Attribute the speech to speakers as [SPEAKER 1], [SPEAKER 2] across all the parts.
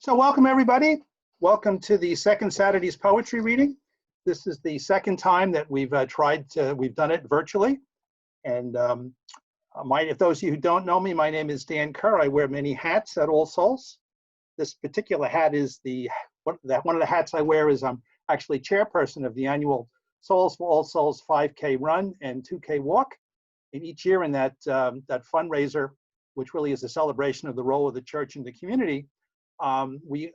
[SPEAKER 1] So welcome everybody. Welcome to the second Saturday's poetry reading. This is the second time that we've we've done it virtually. And if those of you who don't know me, my name is Dan Kerr. I wear many hats at All Souls. This particular hat is one of the hats I wear is I'm actually chairperson of the annual Souls for All Souls 5K run and 2K walk. And each year in that fundraiser, which really is a celebration of the role of the church in the community, we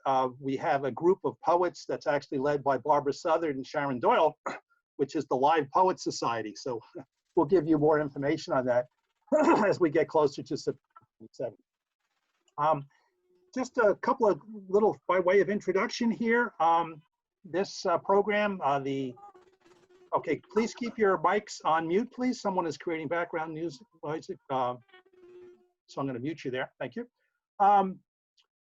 [SPEAKER 1] have a group of poets that's actually led by Barbara Southard and Sharon Doyle, which is the Live Poet Society. So we'll give you more information on that as we get closer to September 27th. Just a couple of little by way of introduction here. This program, okay, please keep your mics on mute, please. Someone is creating background music, so I'm going to mute you there. Thank you.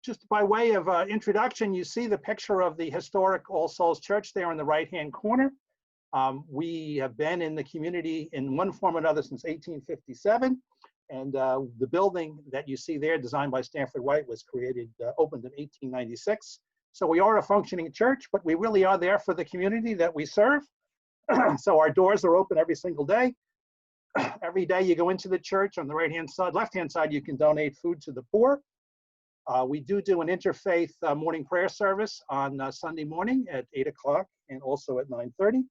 [SPEAKER 1] Just by way of introduction, you see the picture of the historic All Souls Church there in the right-hand corner. We have been in the community in one form or another since 1857. And the building that you see there, designed by Stanford White, was opened in 1896. So we are a functioning church, but we really are there for the community that we serve. So our doors are open every single day. Every day you go into the church, on the right-hand side, left-hand side, you can donate food to the poor. We do an interfaith morning prayer service on Sunday morning at 8 o'clock and also at 9:30.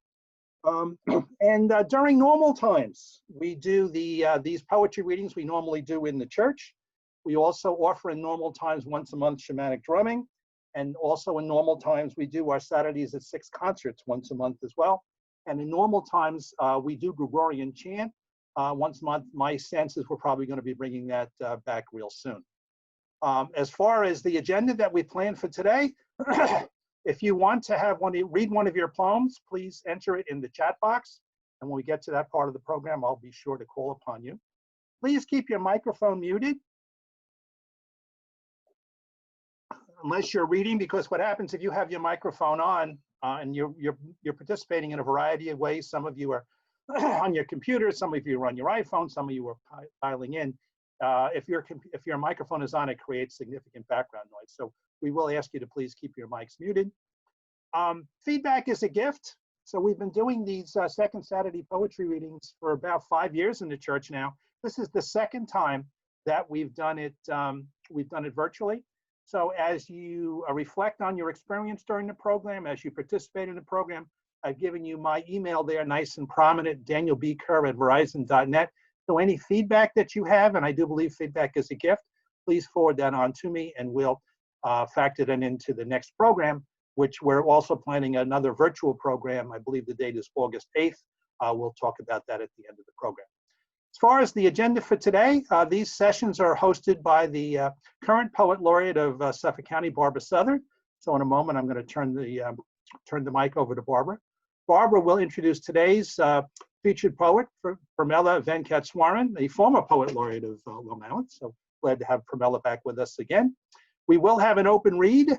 [SPEAKER 1] And during normal times, we do these poetry readings we normally do in the church. We also offer in normal times once a month shamanic drumming. And also in normal times, we do our Saturdays at 6 concerts once a month as well. And in normal times, we do Gregorian chant once a month. My sense is we're probably going to be bringing that back real soon. As far as the agenda that we planned for today, if you want to read one of your poems, please enter it in the chat box. And when we get to that part of the program, I'll be sure to call upon you. Please keep your microphone muted unless you're reading, because what happens if you have your microphone on and you're participating in a variety of ways. Some of you are on your computer, some of you are on your iPhone, some of you are dialing in. If your microphone is on, it creates significant background noise. So we will ask you to please keep your mics muted. Feedback is a gift. So we've been doing these second Saturday poetry readings for about 5 years in the church now. This is the second time that we've done it virtually. So as you reflect on your experience during the program, as you participate in the program, I've given you my email there, nice and prominent, danielbkerr@verizon.net. So any feedback that you have, and I do believe feedback is a gift, please forward that on to me and we'll factor that into the next program, which we're also planning another virtual program. I believe the date is August 8th. We'll talk about that at the end of the program. As far as the agenda for today, these sessions are hosted by the current Poet Laureate of Suffolk County, Barbara Southard. So in a moment, I'm going to turn the mic over to Barbara. Barbara will introduce today's featured poet, Pramila Venkateswaran, the former Poet Laureate of Long Island. So glad to have Pramila back with us again. We will have an open read,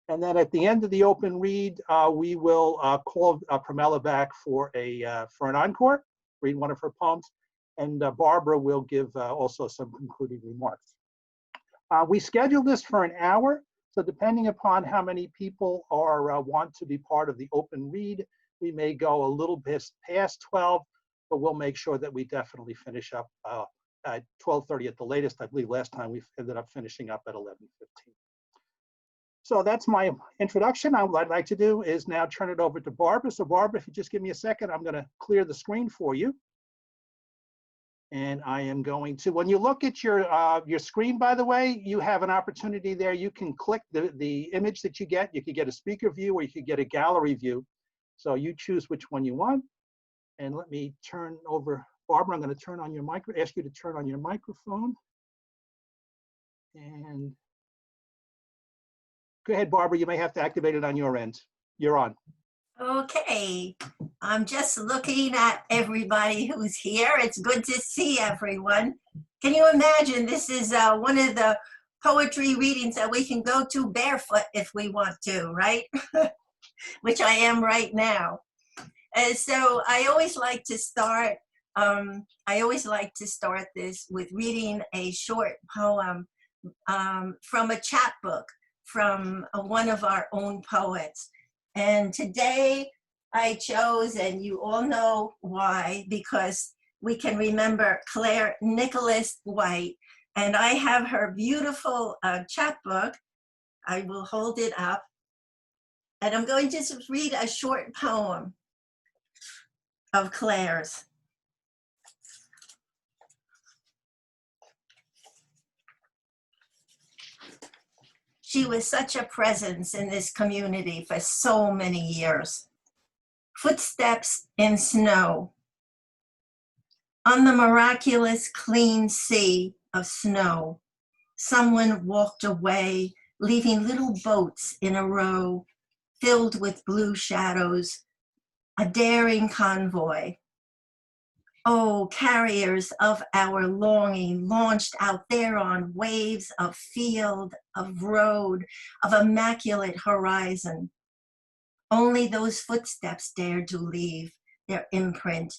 [SPEAKER 1] and then at the end of the open read, we will call Pramila back for an encore, read one of her poems, and Barbara will give also some concluding remarks. We scheduled this for an hour, so depending upon how many people want to be part of the open read, we may go a little bit past 12, but we'll make sure that we definitely finish up at 12:30 at the latest. I believe last time we ended up finishing up at 11:15. So that's my introduction. What I'd like to do is now turn it over to Barbara. So Barbara, if you just give me a second, I'm going to clear the screen for you. And I am going to, when you look at your screen, by the way, you have an opportunity there. You can click the image that you get. You could get a speaker view or you could get a gallery view. So you choose which one you want. And let me turn over, Barbara, I'm going to ask you to turn on your microphone. And go ahead, Barbara, you may have to activate it on your end. You're on.
[SPEAKER 2] Okay, I'm just looking at everybody who's here. It's good to see everyone. Can you imagine, this is one of the poetry readings that we can go to barefoot if we want to, right? Which I am right now. And so I always like to start this with reading a short poem from a chapbook from one of our own poets. And today I chose, and you all know why, because we can remember Claire Nicholas White. And I have her beautiful chapbook. I will hold it up. And I'm going to just read a short poem of Claire's. She was such a presence in this community for so many years. Footsteps in snow. On the miraculous clean sea of snow, someone walked away, leaving little boats in a row, filled with blue shadows, a daring convoy. Oh, carriers of our longing, launched out there on waves of field, of road, of immaculate horizon. Only those footsteps dared to leave their imprint,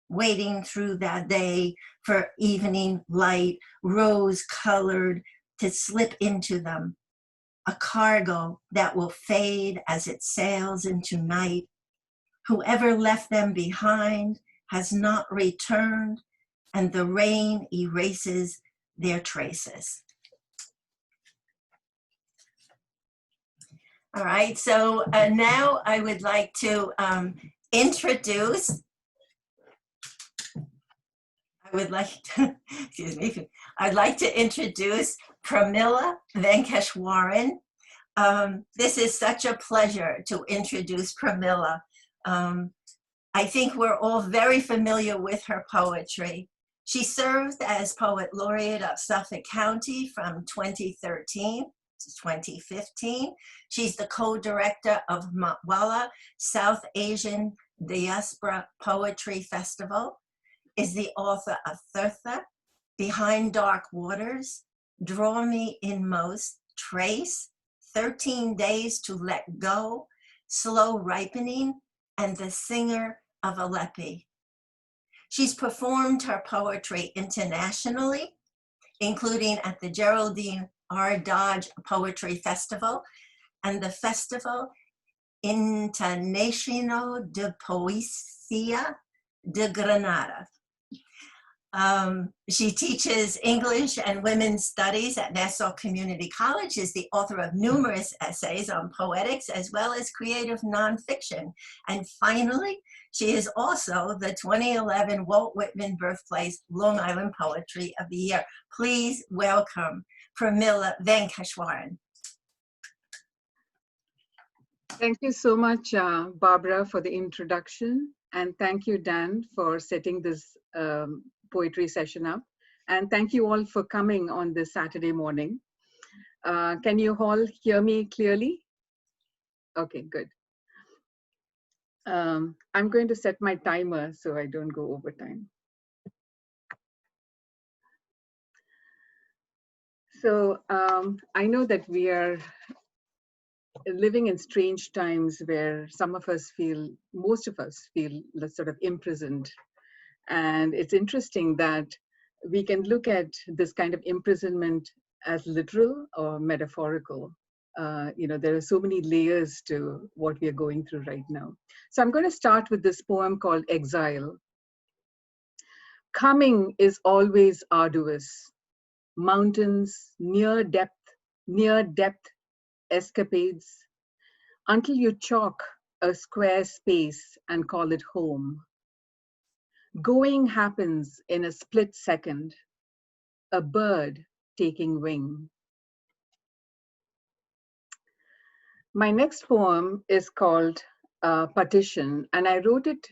[SPEAKER 2] waiting through that day for evening light, rose-colored, to slip into them. A cargo that will fade as it sails into night. Whoever left them behind has not returned, and the rain erases their traces. All right, so now I would like to introduce, I'd like to introduce Pramila Venkateswaran. This is such a pleasure to introduce Pramila. I think we're all very familiar with her poetry. She served as Poet Laureate of Suffolk County from 2013 to 2015. She's the co-director of Matwala South Asian Diaspora Poetry Festival, is the author of Thurtha, Behind Dark Waters, Draw Me Inmost, Trace, 13 Days to Let Go, Slow Ripening, and The Singer of Aleppi. She's performed her poetry internationally, including at the Geraldine R. Dodge Poetry Festival and the Festival Internacional de Poesia de Granada. She teaches English and Women's Studies at Nassau Community College, is the author of numerous essays on poetics as well as creative nonfiction. And finally, she is also the 2011 Walt Whitman Birthplace Long Island Poetry of the Year. Please welcome Pramila Venkateswaran.
[SPEAKER 3] Thank you so much, Barbara, for the introduction. And thank you, Dan, for setting this poetry session up. And thank you all for coming on this Saturday morning. Can you all hear me clearly? Okay, good. I'm going to set my timer so I don't go over time. So I know that we are living in strange times where most of us feel sort of imprisoned. And it's interesting that we can look at this kind of imprisonment as literal or metaphorical. There are so many layers to what we are going through right now. So I'm going to start with this poem called Exile. Coming is always arduous. Mountains, near depth escapades, until you chalk a square space and call it home. Going happens in a split second, a bird taking wing. My next poem is called Partition, and I wrote it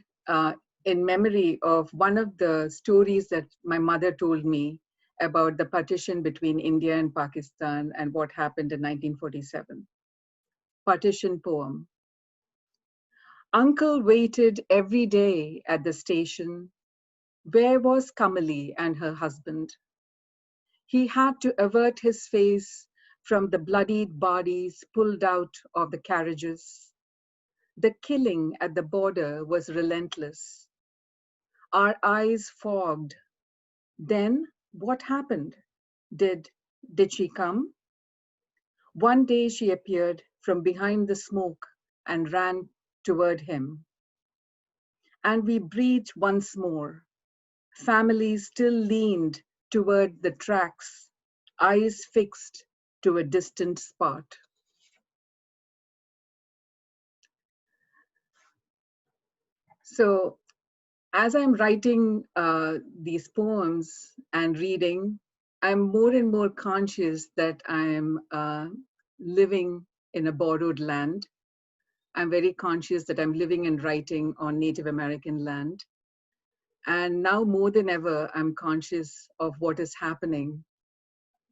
[SPEAKER 3] in memory of one of the stories that my mother told me about the partition between India and Pakistan and what happened in 1947. Partition poem. Uncle waited every day at the station. Where was Kamali and her husband? He had to avert his face from the bloodied bodies pulled out of the carriages. The killing at the border was relentless. Our eyes fogged. Then what happened? Did she come? One day she appeared from behind the smoke and ran toward him. And we breathed once more. Families still leaned toward the tracks, eyes fixed to a distant spot. So as I'm writing these poems and reading, I'm more and more conscious that I'm living in a borrowed land. I'm very conscious that I'm living and writing on Native American land. And now more than ever, I'm conscious of what is happening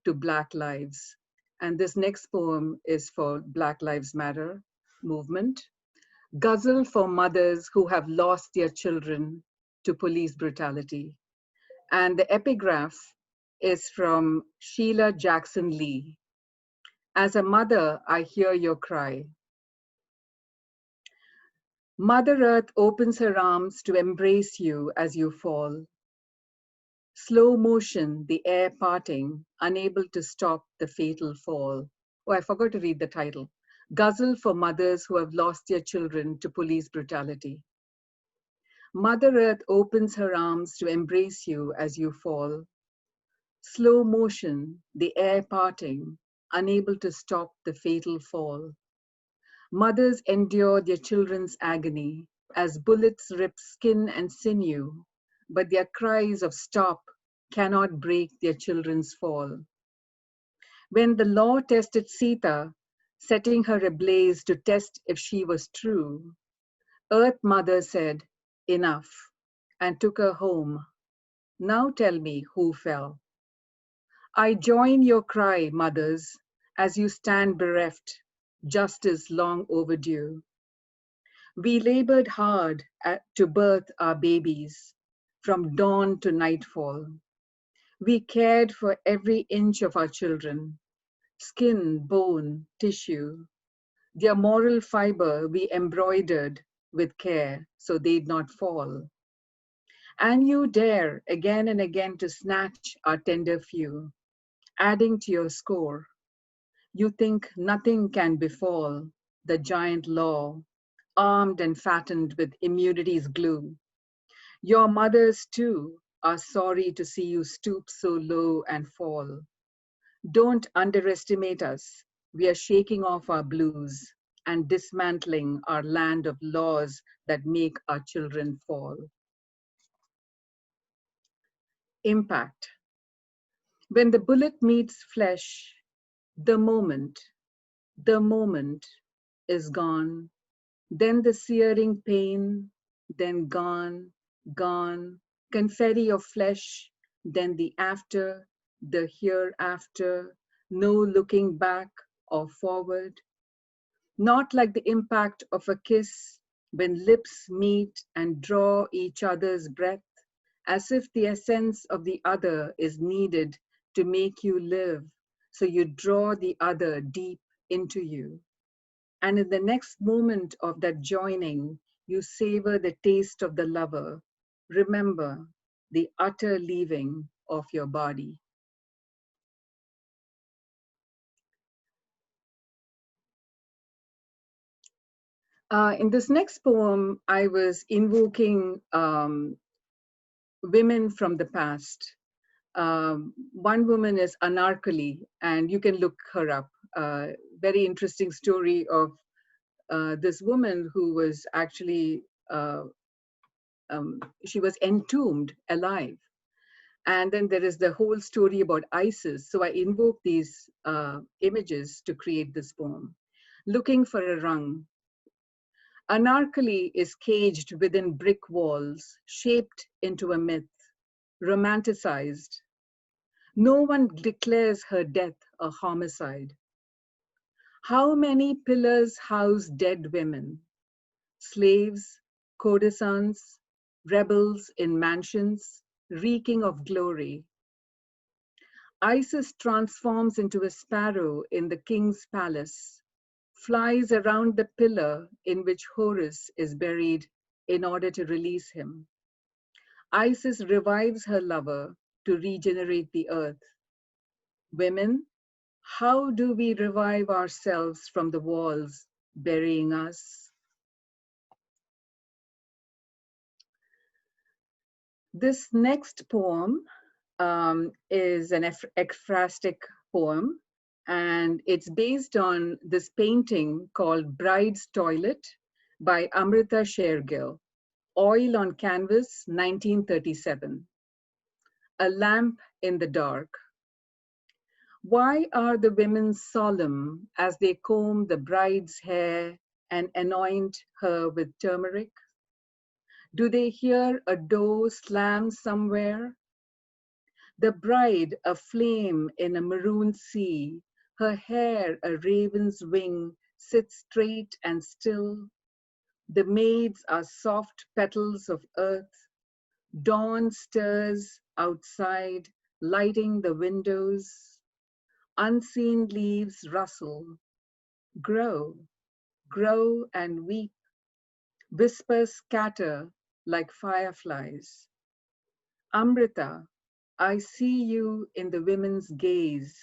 [SPEAKER 3] to Black lives. And this next poem is for Black Lives Matter movement. Ghazal for mothers who have lost their children to police brutality. And the epigraph is from Sheila Jackson Lee. As a mother, I hear your cry. Mother Earth opens her arms to embrace you as you fall. Slow motion, the air parting, unable to stop the fatal fall. Oh, I forgot to read the title. Ghazal for mothers who have lost their children to police brutality. Mother Earth opens her arms to embrace you as you fall. Slow motion, the air parting, unable to stop the fatal fall. Mothers endure their children's agony as bullets rip skin and sinew, but their cries of stop cannot break their children's fall. When the law tested Sita, setting her ablaze to test if she was true, Earth Mother said, enough, and took her home. Now tell me who fell. I join your cry, mothers, as you stand bereft, justice long overdue. We labored hard to birth our babies, from dawn to nightfall. We cared for every inch of our children, skin, bone, tissue. Their moral fiber we embroidered with care so they'd not fall. And you dare again and again to snatch our tender few, adding to your score. You think nothing can befall the giant law, armed and fattened with immunity's glue. Your mothers too are sorry to see you stoop so low and fall. Don't underestimate us. We are shaking off our blues and dismantling our land of laws that make our children fall. Impact. When the bullet meets flesh, the moment is gone. Then the searing pain, then gone, gone. Confetti of flesh, then the after, the hereafter. No looking back or forward. Not like the impact of a kiss when lips meet and draw each other's breath, as if the essence of the other is needed to make you live, so you draw the other deep into you. And in the next moment of that joining, you savor the taste of the lover. Remember the utter leaving of your body. In this next poem, I was invoking women from the past. One woman is Anarkali, and you can look her up. Very interesting story of this woman who was actually, she was entombed alive. And then there is the whole story about Isis. So I invoke these images to create this poem. Looking for a rung. Anarkali is caged within brick walls, shaped into a myth, romanticized. No one declares her death a homicide. How many pillars house dead women? Slaves, courtesans, rebels in mansions, reeking of glory. Isis transforms into a sparrow in the king's palace, flies around the pillar in which Horus is buried in order to release him. Isis revives her lover to regenerate the earth. Women, How do we revive ourselves from the walls burying us? This next poem is an ekphrastic poem, and it's based on this painting called Bride's Toilet by Amrita Shergill, oil on canvas, 1937. A lamp in the dark. Why are the women solemn as they comb the bride's hair and anoint her with turmeric? Do they hear a door slam somewhere? The bride, a flame in a maroon sea, her hair a raven's wing, sits straight and still. The maids are soft petals of earth. Dawn stirs outside, lighting the windows. Unseen leaves rustle. Grow, grow and weep. Whispers scatter like fireflies. Amrita, I see you in the women's gaze.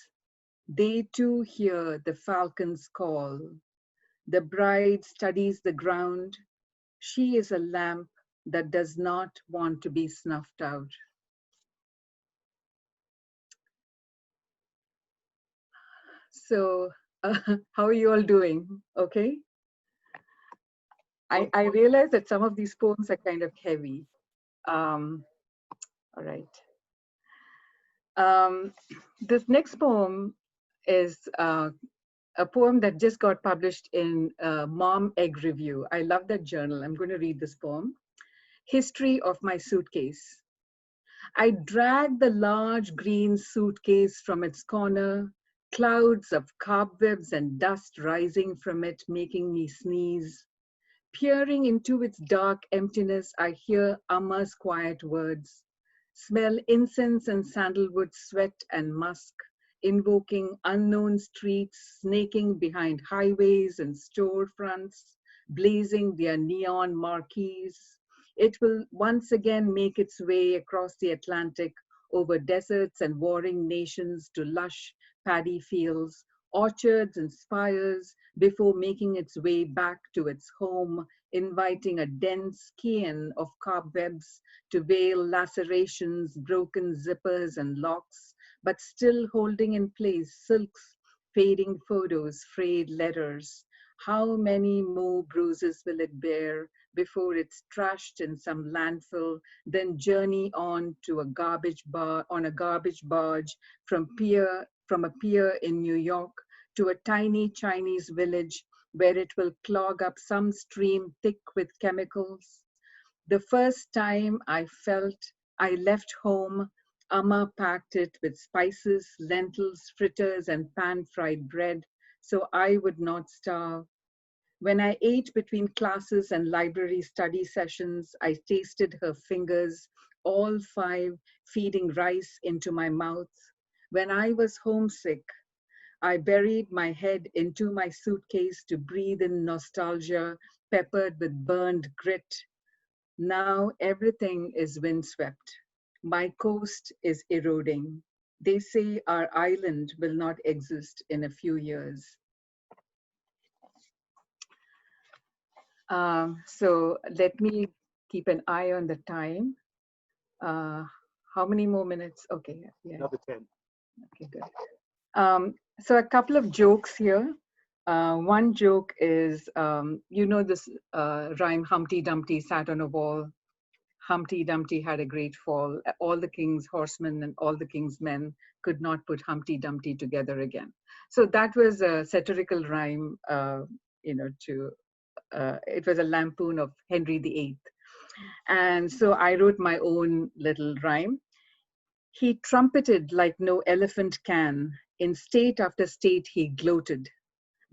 [SPEAKER 3] They too hear the falcon's call. The bride studies the ground. She is a lamp that does not want to be snuffed out. So, how are you all doing? Okay. I realize that some of these poems are kind of heavy. All right. This next poem is a poem that just got published in Mom Egg Review. I love that journal. I'm going to read this poem. History of my suitcase. I dragged the large green suitcase from its corner, clouds of cobwebs and dust rising from it, making me sneeze. Peering into its dark emptiness, I hear Amma's quiet words, smell incense and sandalwood, sweat and musk, invoking unknown streets, snaking behind highways and storefronts, blazing their neon marquees. It will once again make its way across the Atlantic, over deserts and warring nations to lush paddy fields, orchards and spires, before making its way back to its home, inviting a dense skein of cobwebs to veil lacerations, broken zippers and locks, but still holding in place silks, fading photos, frayed letters. How many more bruises will it bear before it's trashed in some landfill, then journey on to a garbage barge from a pier in New York to a tiny Chinese village where it will clog up some stream thick with chemicals. The first time I left home, Amma packed it with spices, lentils, fritters, and pan-fried bread, so I would not starve. When I ate between classes and library study sessions, I tasted her fingers, all five, feeding rice into my mouth. When I was homesick, I buried my head into my suitcase to breathe in nostalgia, peppered with burned grit. Now everything is windswept. My coast is eroding. They say our island will not exist in a few years. So let me keep an eye on the time. How many more minutes? Okay, yeah.
[SPEAKER 1] Another 10.
[SPEAKER 3] Okay, good. So a couple of jokes here. One joke is, you know this rhyme, Humpty Dumpty sat on a wall. Humpty Dumpty had a great fall. All the king's horsemen and all the king's men could not put Humpty Dumpty together again. So that was a satirical rhyme, it was a lampoon of Henry VIII. And so I wrote my own little rhyme. He trumpeted like no elephant can. In state after state he gloated.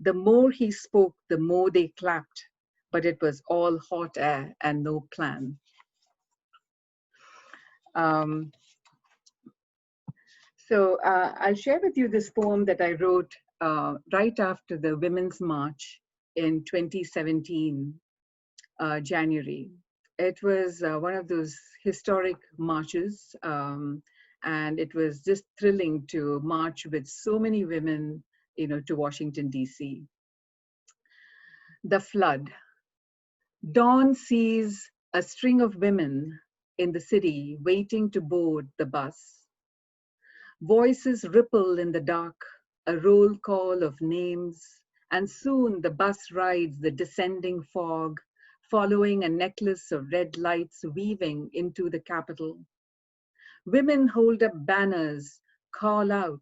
[SPEAKER 3] The more he spoke, the more they clapped. But it was all hot air and no plan. So I'll share with you this poem that I wrote right after the Women's March in 2017, January. It was one of those historic marches, And it was just thrilling to march with so many women, to Washington, D.C. The flood. Dawn sees a string of women in the city waiting to board the bus. Voices ripple in the dark, a roll call of names, and soon the bus rides the descending fog, following a necklace of red lights weaving into the Capitol. Women hold up banners, call out,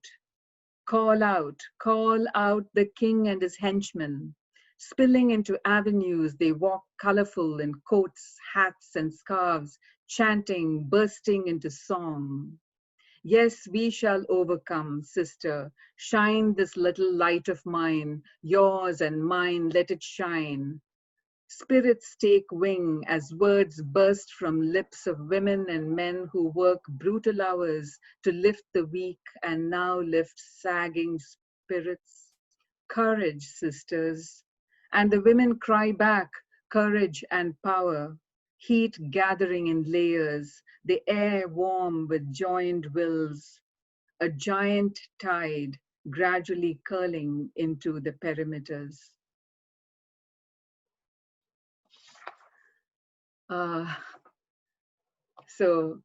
[SPEAKER 3] call out, call out the king and his henchmen. Spilling into avenues, they walk colorful in coats, hats, and scarves, chanting, bursting into song. Yes, we shall overcome, sister. Shine this little light of mine, yours and mine, let it shine. Spirits take wing as words burst from lips of women and men who work brutal hours to lift the weak and now lift sagging spirits. Courage, sisters. And the women cry back, courage and power. Heat gathering in layers, the air warm with joined wills. A giant tide gradually curling into the perimeters. So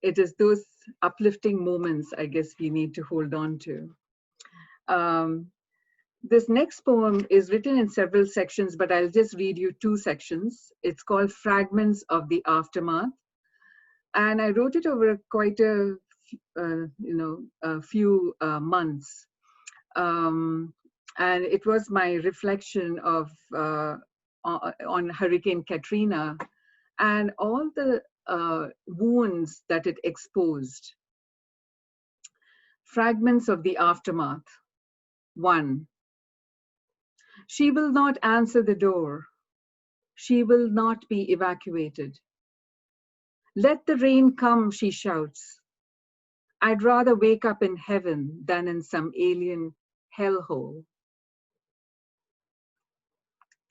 [SPEAKER 3] it is those uplifting moments, I guess, we need to hold on to. This next poem is written in several sections, but I'll just read you 2 sections. It's called Fragments of the Aftermath. And I wrote it over quite a few months. And it was my reflection of on Hurricane Katrina and all the wounds that it exposed. Fragments of the Aftermath. 1. She will not answer the door. She will not be evacuated. Let the rain come, she shouts. I'd rather wake up in heaven than in some alien hellhole.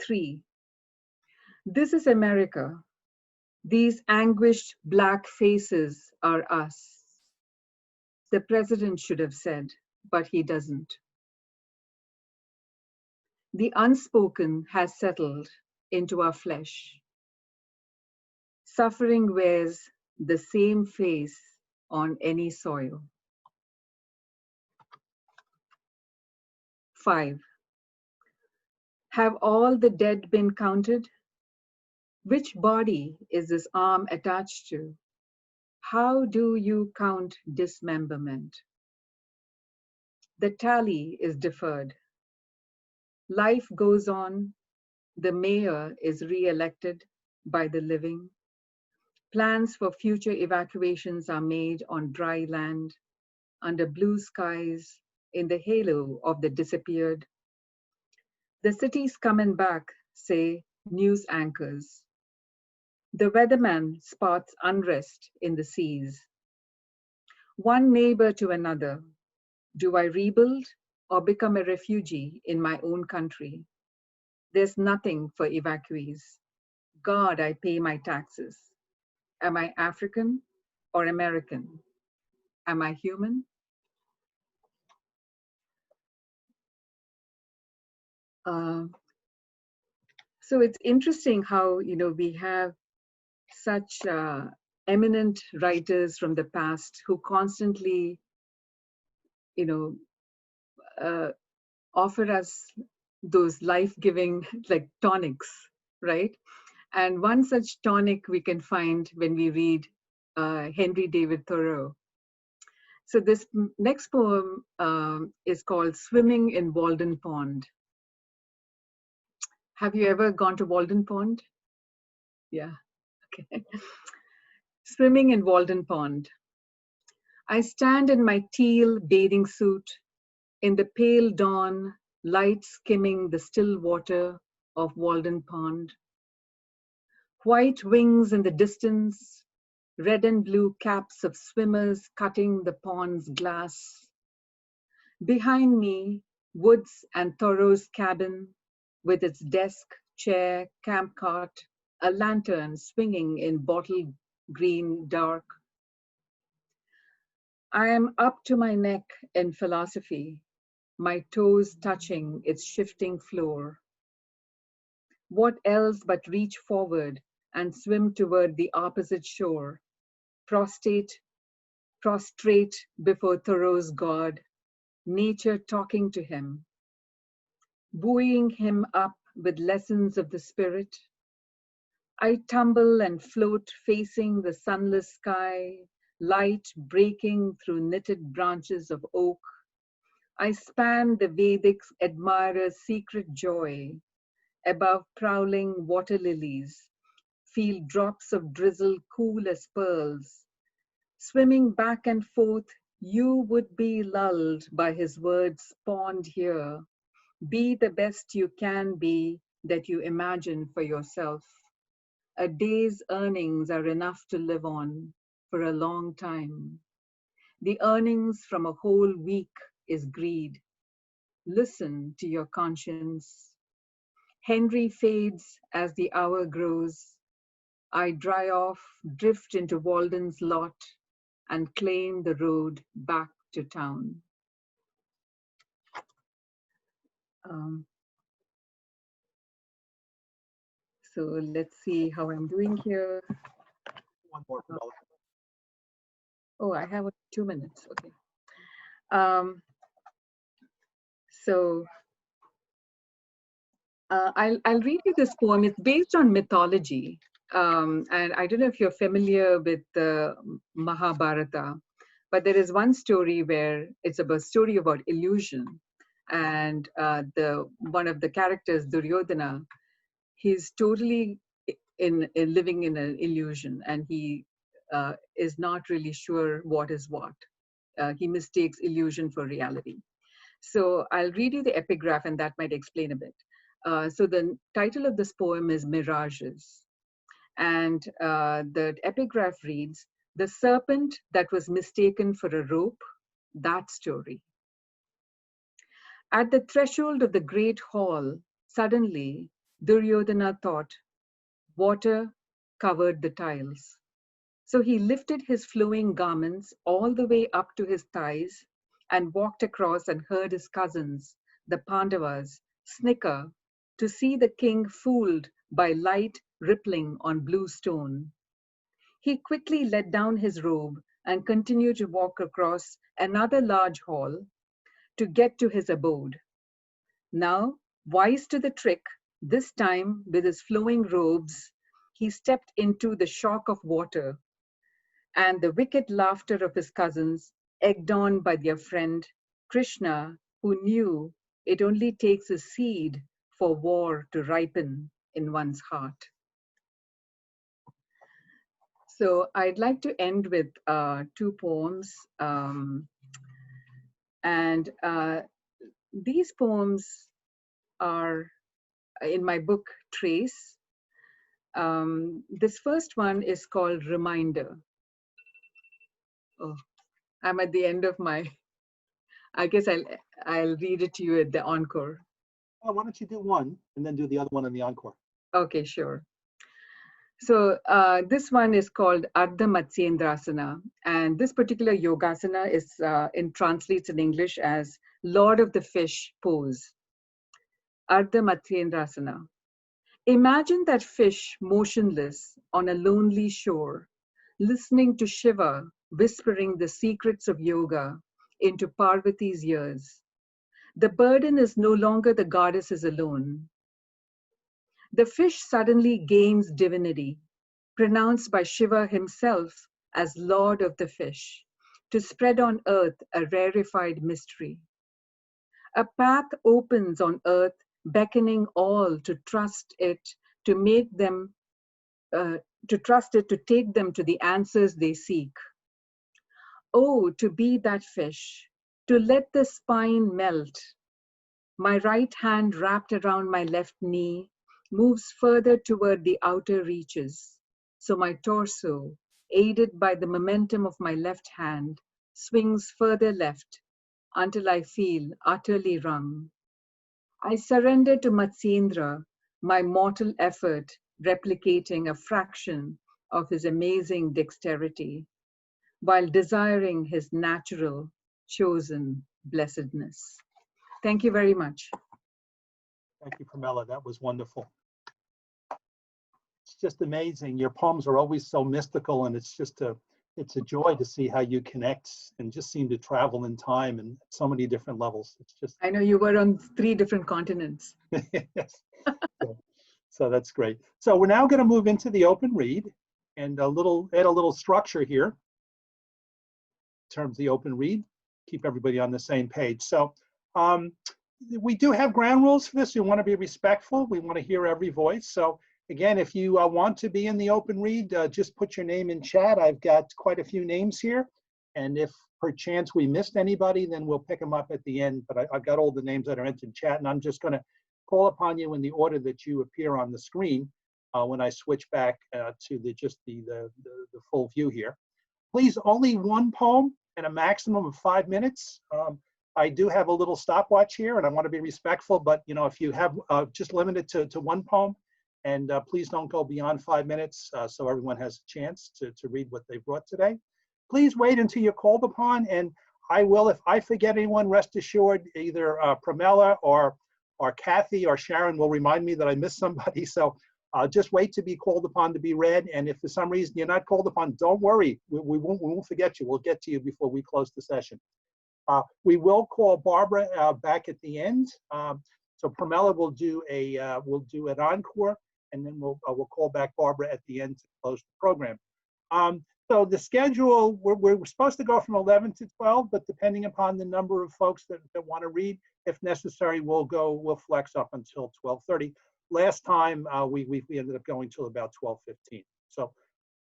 [SPEAKER 3] 3. This is America. These anguished black faces are us. The president should have said, but he doesn't. The unspoken has settled into our flesh. Suffering wears the same face on any soil. 5. Have all the dead been counted? Which body is this arm attached to? How do you count dismemberment? The tally is deferred. Life goes on. The mayor is re-elected by the living. Plans for future evacuations are made on dry land, under blue skies, in the halo of the disappeared. The city's coming back, say news anchors. The weatherman spots unrest in the seas. One neighbor to another, do I rebuild or become a refugee in my own country? There's nothing for evacuees. God, I pay my taxes. Am I African or American? Am I human? So it's interesting how, we have such eminent writers from the past who constantly, offer us those life-giving like tonics, right? And one such tonic we can find when we read Henry David Thoreau. So this next poem is called Swimming in Walden Pond. Have you ever gone to Walden Pond? Yeah, okay. Swimming in Walden Pond. I stand in my teal bathing suit in the pale dawn, light skimming the still water of Walden Pond. White wings in the distance, red and blue caps of swimmers cutting the pond's glass. Behind me, Woods and Thoreau's cabin with its desk, chair, camp cot, a lantern swinging in bottle green dark. I am up to my neck in philosophy, my toes touching its shifting floor. What else but reach forward and swim toward the opposite shore, prostrate before Thoreau's God, nature talking to him, buoying him up with lessons of the spirit. I tumble and float facing the sunless sky, light breaking through knitted branches of oak. I span the Vedic admirer's secret joy, above prowling water lilies, feel drops of drizzle cool as pearls. Swimming back and forth, you would be lulled by his words spawned here. Be the best you can be that you imagine for yourself. A day's earnings are enough to live on for a long time. The earnings from a whole week is greed. Listen to your conscience. Henry fades as the hour grows. I dry off, drift into Walden's lot, and claim the road back to town. So let's see how I'm doing here.
[SPEAKER 1] One more, Pramila.
[SPEAKER 3] Oh, I have 2 minutes. Okay. So I'll read you this poem. It's based on mythology. And I don't know if you're familiar with the Mahabharata, but there is one story where it's a story about illusion. And one of the characters, Duryodhana, he's totally living in an illusion, and he is not really sure what is what. He mistakes illusion for reality. So I'll read you the epigraph, and that might explain a bit. So the title of this poem is Mirages. And the epigraph reads, "The serpent that was mistaken for a rope, that story." At the threshold of the great hall, suddenly Duryodhana thought, water covered the tiles. So he lifted his flowing garments all the way up to his thighs and walked across and heard his cousins, the Pandavas, snicker to see the king fooled by light rippling on blue stone. He quickly let down his robe and continued to walk across another large hall to get to his abode. Now, wise to the trick, this time with his flowing robes, he stepped into the shock of water and the wicked laughter of his cousins, egged on by their friend Krishna, who knew it only takes a seed for war to ripen in one's heart. So I'd like to end with 2 poems. These poems are in my book, Trace. This first one is called Reminder. Oh, I'm at the end of my, I guess I'll read it to you at the encore.
[SPEAKER 1] Oh, why don't you do one and then do the other one in the encore?
[SPEAKER 3] Okay, sure. So this one is called Ardha Matsyendrasana, and this particular yogasana is translates in English as Lord of the Fish pose. Ardha Matsyendrasana. Imagine that fish motionless on a lonely shore, listening to Shiva whispering the secrets of yoga into Parvati's ears. The burden is no longer the goddesses alone. The fish suddenly gains divinity, pronounced by Shiva himself as Lord of the Fish, to spread on earth a rarefied mystery. A path opens on earth, beckoning all to trust it, to make them, to trust it to take them to the answers they seek. Oh, to be that fish, to let the spine melt. My right hand wrapped around my left knee moves further toward the outer reaches. So my torso, aided by the momentum of my left hand, swings further left until I feel utterly wrung. I surrender to Matsyendra, my mortal effort replicating a fraction of his amazing dexterity. while desiring his natural, chosen blessedness. Thank you very much.
[SPEAKER 1] Thank you, Pramila. That was wonderful. It's just amazing. Your poems are always so mystical, and it's a joy to see how you connect and just seem to travel in time and so many different levels. It's just.
[SPEAKER 3] I know you were on 3 different continents.
[SPEAKER 1] Yes. So that's great. So we're now going to move into the open read and add a little structure here in terms of the open read. Keep everybody on the same page. So we do have ground rules for this. We want to be respectful. We want to hear every voice. So again, if you want to be in the open read, just put your name in chat. I've got quite a few names here. And if perchance we missed anybody, then we'll pick them up at the end. But I've got all the names that are entered in chat, and I'm just going to call upon you in the order that you appear on the screen when I switch back to the full view here. Please, only one poem and a maximum of 5 minutes. I do have a little stopwatch here, and I want to be respectful, but if you have just limit it to one poem, and please don't go beyond 5 minutes so everyone has a chance to read what they brought today. Please wait until you're called upon, and I will, if I forget anyone, rest assured, either Pramila or Kathy or Sharon will remind me that I missed somebody. So just wait to be called upon to be read, and if for some reason you're not called upon, don't worry, we won't forget you. We'll get to you before we close the session. We will call Barbara back at the end. So Pramila will do an encore, and then we'll call back Barbara at the end to close the program. So the schedule, we're supposed to go from 11 to 12, but depending upon the number of folks that want to read, if necessary, we'll flex up until 12:30. Last time we ended up going till about 12:15. So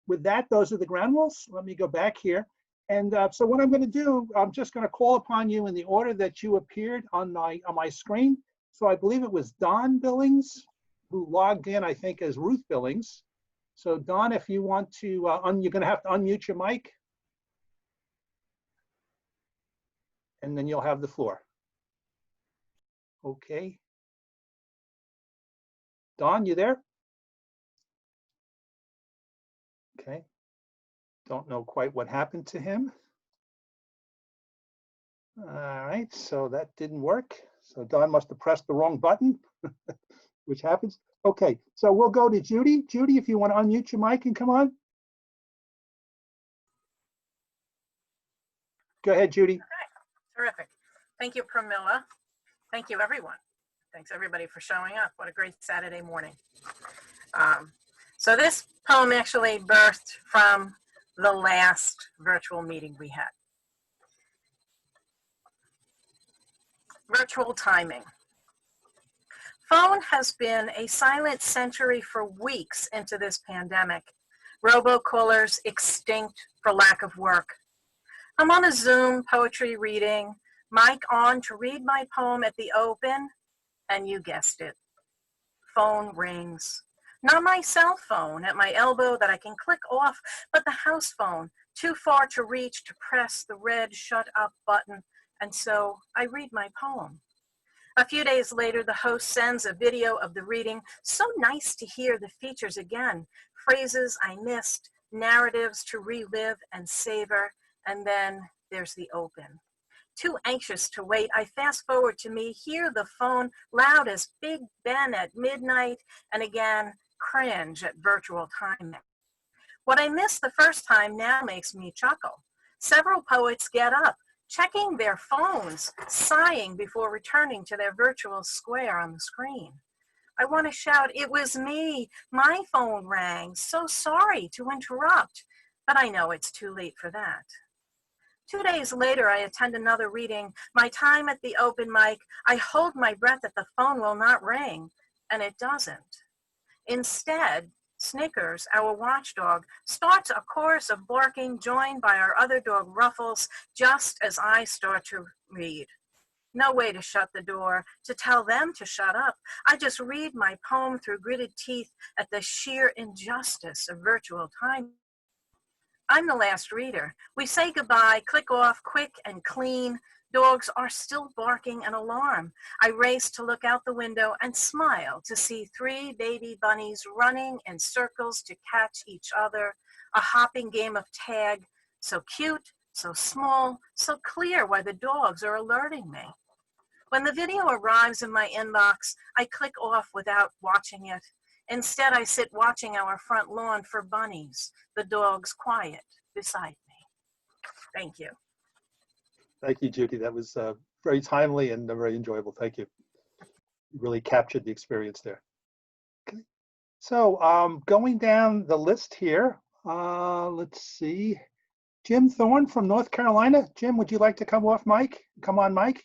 [SPEAKER 1] with that, those are the ground rules. Let me go back here. And so what I'm going to do, I'm just going to call upon you in the order that you appeared on my screen. So I believe it was Don Billings who logged in, I think, as Ruth Billings. So Don, if you want to, you're going to have to unmute your mic. And then you'll have the floor. Okay. Don, you there? Okay. Don't know quite what happened to him. All right, so that didn't work. So Don must have pressed the wrong button, which happens. Okay, so we'll go to Judy. Judy, if you want to unmute your mic and come on. Go ahead, Judy.
[SPEAKER 4] Okay, terrific. Thank you, Pramila. Thank you, everyone. Thanks, everybody, for showing up. What a great Saturday morning. So this poem actually birthed from the last virtual meeting we had. Virtual timing. Phone has been a silent sentry for weeks into this pandemic. Robocallers extinct for lack of work. I'm on a Zoom poetry reading, mic on to read my poem at the open, and you guessed it. Phone rings. Not my cell phone at my elbow that I can click off, but the house phone, too far to reach to press the red shut up button, and so I read my poem. A few days later, the host sends a video of the reading. So nice to hear the features again. Phrases I missed, narratives to relive and savor, and then there's the open. Too anxious to wait, I fast forward to me, hear the phone loud as Big Ben at midnight, and again, cringe at virtual timing. What I missed the first time now makes me chuckle. Several poets get up, checking their phones, sighing before returning to their virtual square on the screen. I want to shout, it was me, my phone rang, so sorry to interrupt, but I know it's too late for that. 2 days later, I attend another reading. My time at the open mic, I hold my breath that the phone will not ring, and it doesn't. Instead, Snickers, our watchdog, starts a chorus of barking joined by our other dog, Ruffles, just as I start to read. No way to shut the door, to tell them to shut up. I just read my poem through gritted teeth at the sheer injustice of virtual time. I'm the last reader. We say goodbye, click off, quick and clean. Dogs are still barking an alarm. I race to look out the window and smile to see 3 baby bunnies running in circles to catch each other, a hopping game of tag, So cute, so small, so clear why the dogs are alerting me. When the video arrives in my inbox, I click off without watching it. Instead, I sit watching our front lawn for bunnies, the dogs quiet beside me. Thank you.
[SPEAKER 1] Thank you, Judy. That was very timely and very enjoyable. Thank you. You really captured the experience there. Okay. So going down the list here, let's see. Jim Thorn from North Carolina. Jim, would you like to come off mic? Come on, Mike.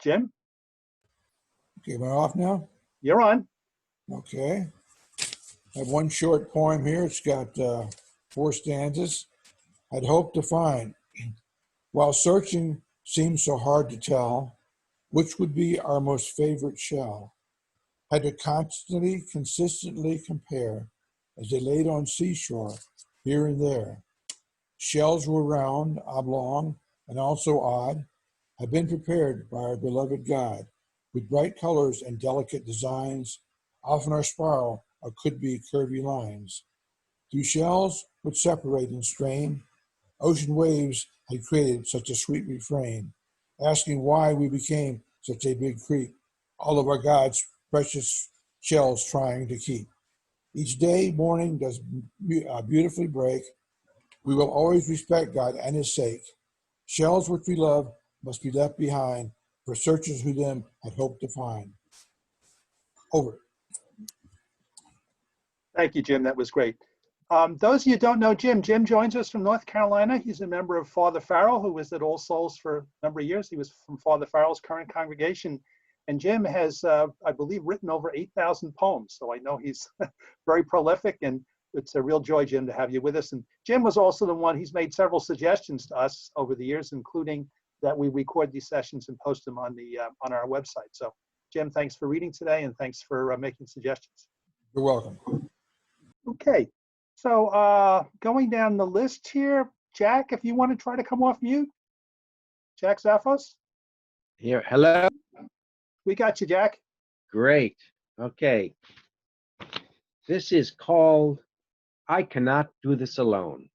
[SPEAKER 1] Jim,
[SPEAKER 5] Okay, am I off now?
[SPEAKER 1] you're on.
[SPEAKER 5] Okay. I have one short poem here. It's got 4 stanzas. I'd hope to find, while searching seems so hard to tell, which would be our most favorite shell. Had to constantly, consistently compare as they laid on seashore here and there. Shells were round, oblong, and also odd. Had been prepared by our beloved God with bright colors and delicate designs, often our spiral or could be curvy lines. Through shells which separate and strain, ocean waves had created such a sweet refrain, asking why we became such a big creek, all of our God's precious shells trying to keep. Each day, morning does beautifully break. We will always respect God and his sake. Shells which we love must be left behind for searchers who them had hoped to find. Over.
[SPEAKER 1] Thank you, Jim. That was great. Those of you who don't know Jim, Jim joins us from North Carolina. He's a member of Father Farrell, who was at All Souls for a number of years. He was from Father Farrell's current congregation. And Jim has, I believe, written over 8,000 poems. So I know he's very prolific, and it's a real joy, Jim, to have you with us. And Jim was also the one, he's made several suggestions to us over the years, including that we record these sessions and post them on our website. So Jim, thanks for reading today, and thanks for making suggestions.
[SPEAKER 5] You're welcome.
[SPEAKER 1] Okay, so going down the list here, Jack, if you want to try to come off mute. Jack Zaffos?
[SPEAKER 6] Here, hello.
[SPEAKER 1] We got you, Jack.
[SPEAKER 6] Great. Okay. This is called I Cannot Do This Alone.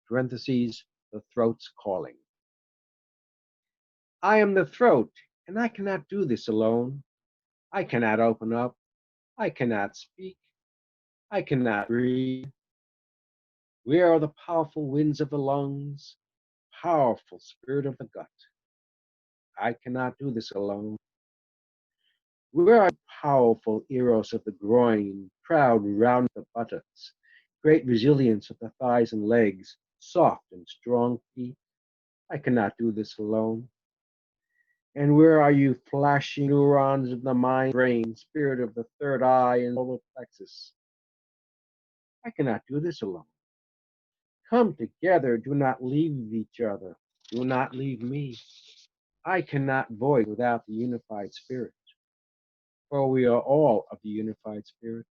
[SPEAKER 6] Parentheses, the throat's calling. I am the throat, and I cannot do this alone. I cannot open up. I cannot speak. I cannot breathe. Where are the powerful winds of the lungs? Powerful spirit of the gut. I cannot do this alone. Where are the powerful eros of the groin, proud round the buttocks, great resilience of the thighs and legs, soft and strong feet? I cannot do this alone. And where are you flashing neurons of the mind, brain, spirit of the third eye and solar plexus? I cannot do this alone. Come together, do not leave each other, do not leave me. I cannot voice without the unified spirit, for we are all of the unified spirit.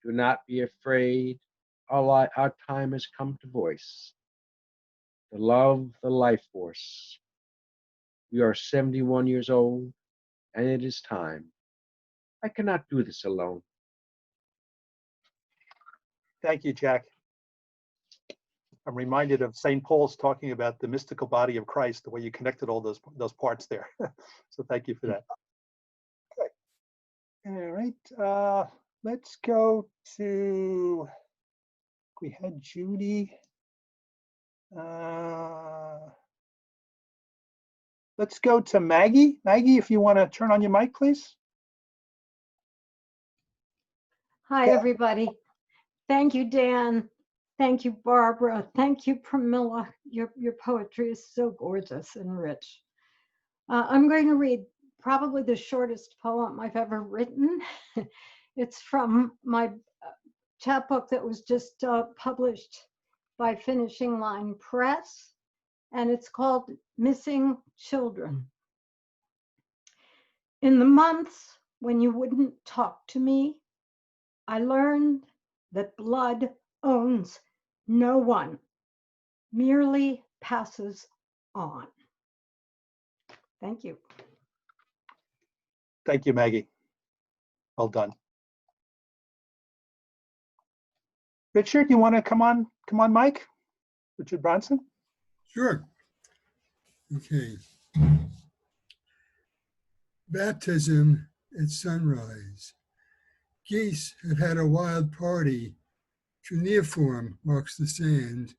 [SPEAKER 6] Do not be afraid, our time has come to voice the love, the life force. We are 71 years old, and it is time. I cannot do this alone.
[SPEAKER 1] Thank you, Jack. I'm reminded of St. Paul's talking about the mystical body of Christ, the way you connected all those parts there. So thank you for that. Okay. All right. Let's go to, we had Judy. Let's go to Maggie. Maggie, if you want to turn on your mic, please.
[SPEAKER 7] Hi, everybody. Thank you, Dan. Thank you, Barbara. Thank you, Pramila. Your poetry is so gorgeous and rich. I'm going to read probably the shortest poem I've ever written. It's from my chapbook that was just published by Finishing Line Press, and it's called Missing Children. In the months when you wouldn't talk to me, I learned that blood owns no one, merely passes on. Thank you.
[SPEAKER 1] Thank you, Maggie. Well done. Richard, you want to come on, Mike? Richard Bronson?
[SPEAKER 8] Sure. Okay. Baptism at sunrise. Geese have had a wild party. Cuneiform marks the sand.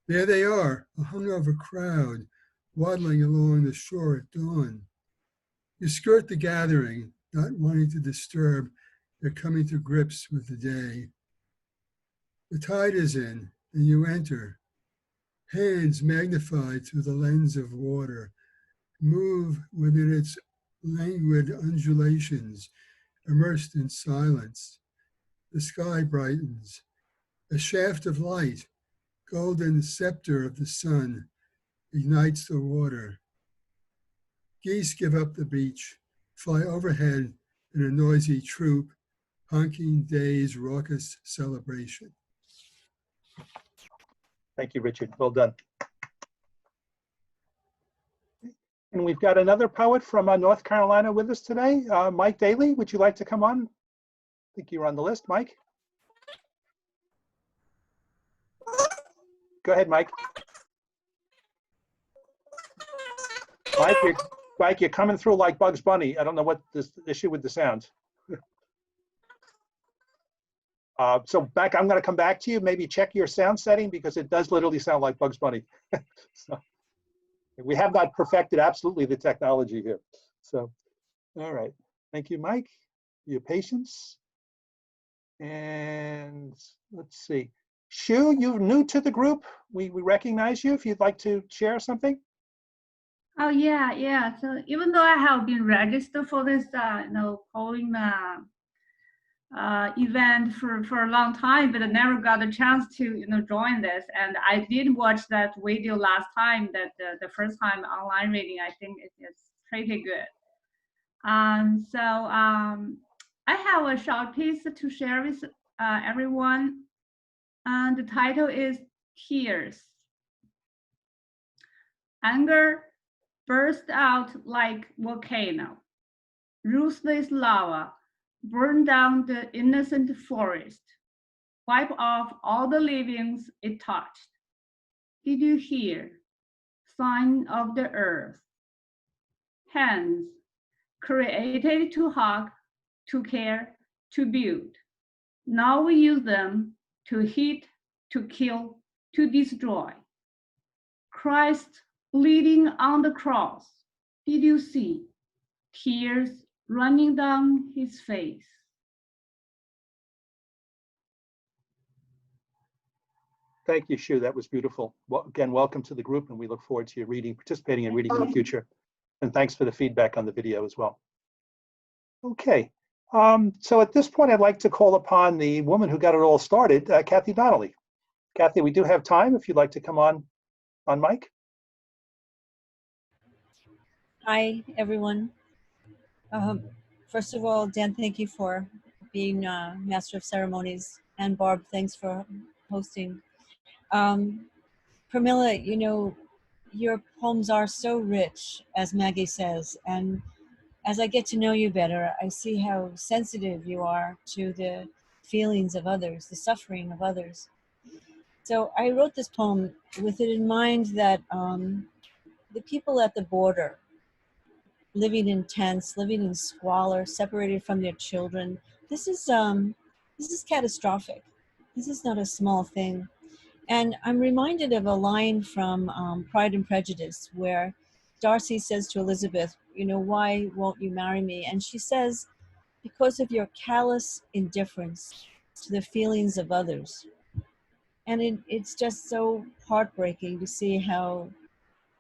[SPEAKER 8] There they are, a hungover crowd, waddling along the shore at dawn. You skirt the gathering, not wanting to disturb their coming to grips with the day. The tide is in, and you enter. Hands magnified through the lens of water move within its languid undulations, immersed in silence. The sky brightens. A shaft of light, golden scepter of the sun, ignites the water. Geese give up the beach, fly overhead in a noisy troop, honking day's raucous celebration.
[SPEAKER 1] Thank you, Richard. Well done. And we've got another poet from North Carolina with us today, Mike Daly. Would you like to come on? I think you're on the list, Mike. Go ahead, Mike. Mike, you're coming through like Bugs Bunny. I don't know what this issue with the sound. So I'm going to come back to you. Maybe check your sound setting because it does literally sound like Bugs Bunny. So, we have not perfected absolutely the technology here. So, all right. Thank you, Mike, for your patience. And let's see. Shu, you're new to the group. We recognize you. If you'd like to share something.
[SPEAKER 9] Oh yeah. So even though I have been registered for this, polling event for a long time, but I never got a chance to, join this. And I did watch that video last time. That the first time online reading, I think it is pretty good. So I have a short piece to share with everyone. And the title is Tears. Anger burst out like volcano. Ruthless lava burned down the innocent forest, wipe off all the livings it touched. Did you hear? Sign of the earth. Hands created to hug, to care, to build. Now we use them to hit, to kill, to destroy. Christ bleeding on the cross. Did you see? Tears running down his face.
[SPEAKER 1] Thank you, Shu. That was beautiful. Well, again, welcome to the group, and we look forward to your participating in reading in the future. And thanks for the feedback on the video as well. Okay. So at this point, I'd like to call upon the woman who got it all started, Kathy Donnelly. Kathy, we do have time if you'd like to come on mic.
[SPEAKER 10] Hi, everyone. First of all, Dan, thank you for being Master of Ceremonies. And Barb, thanks for hosting. Pramila, your poems are so rich, as Maggie says. And as I get to know you better, I see how sensitive you are to the feelings of others, the suffering of others. So I wrote this poem with it in mind that the people at the border, living in tents, living in squalor, separated from their children, this is catastrophic. This is not a small thing. And I'm reminded of a line from Pride and Prejudice where Darcy says to Elizabeth, why won't you marry me? And she says, because of your callous indifference to the feelings of others. And it's just so heartbreaking to see how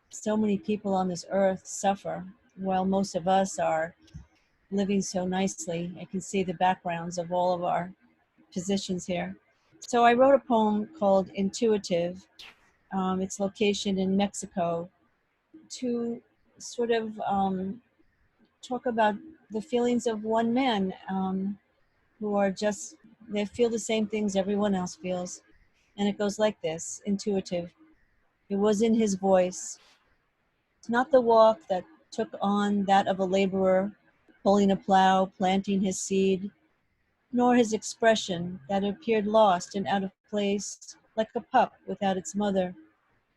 [SPEAKER 10] so many people on this earth suffer while most of us are living so nicely. I can see the backgrounds of all of our positions here. So I wrote a poem called Intuitive. Its location in Mexico, to sort of talk about the feelings of one man who are they feel the same things everyone else feels. And it goes like this, intuitive. It was in his voice. It's not the walk that took on that of a laborer, pulling a plow, planting his seed. nor his expression that appeared lost and out of place, like a pup without its mother,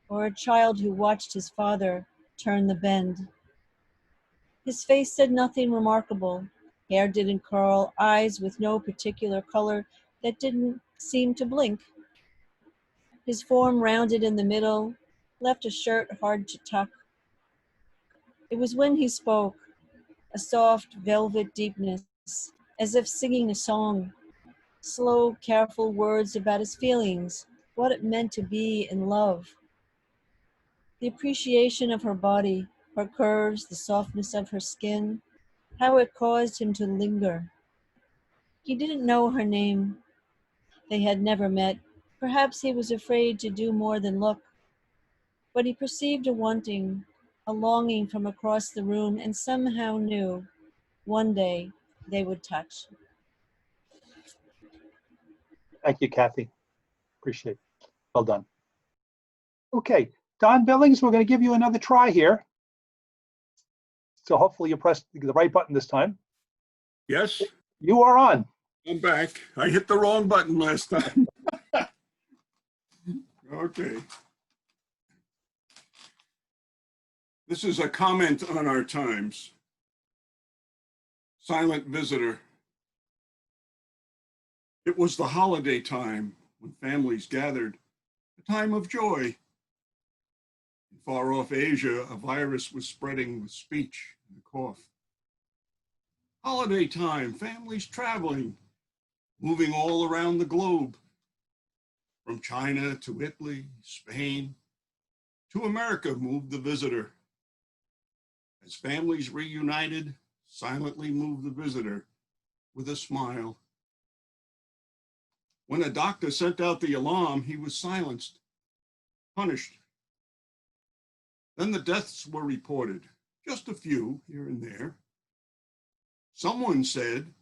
[SPEAKER 10] or a child who watched his father turn the bend. His face said nothing remarkable. Hair didn't curl, eyes with no particular color that didn't seem to blink. His form rounded in the middle, left a shirt hard to tuck. It was when he spoke, a soft velvet deepness, as if singing a song, slow, careful words about his feelings, what it meant to be in love. The appreciation of her body, her curves, the softness of her skin, how it caused him to linger. He didn't know her name. They had never met. Perhaps he was afraid to do more than look. But he perceived a wanting, a longing from across the room, and somehow knew one day they would touch.
[SPEAKER 1] Thank you, Kathy. Appreciate it. Well done. Okay, Don Billings, we're going to give you another try here. So hopefully you pressed the right button this time.
[SPEAKER 11] Yes,
[SPEAKER 1] You are on.
[SPEAKER 11] I'm back. I hit the wrong button last time. Okay. This is a comment on our times. Silent visitor. It was the holiday time when families gathered, a time of joy. In far-off Asia, a virus was spreading with speech and a cough. Holiday time, families traveling, moving all around the globe, from China to Italy, Spain, to America moved the visitor. As families reunited, silently moved the visitor with a smile. When a doctor sent out the alarm, he was silenced, punished. Then the deaths were reported, just a few here and there. Someone said,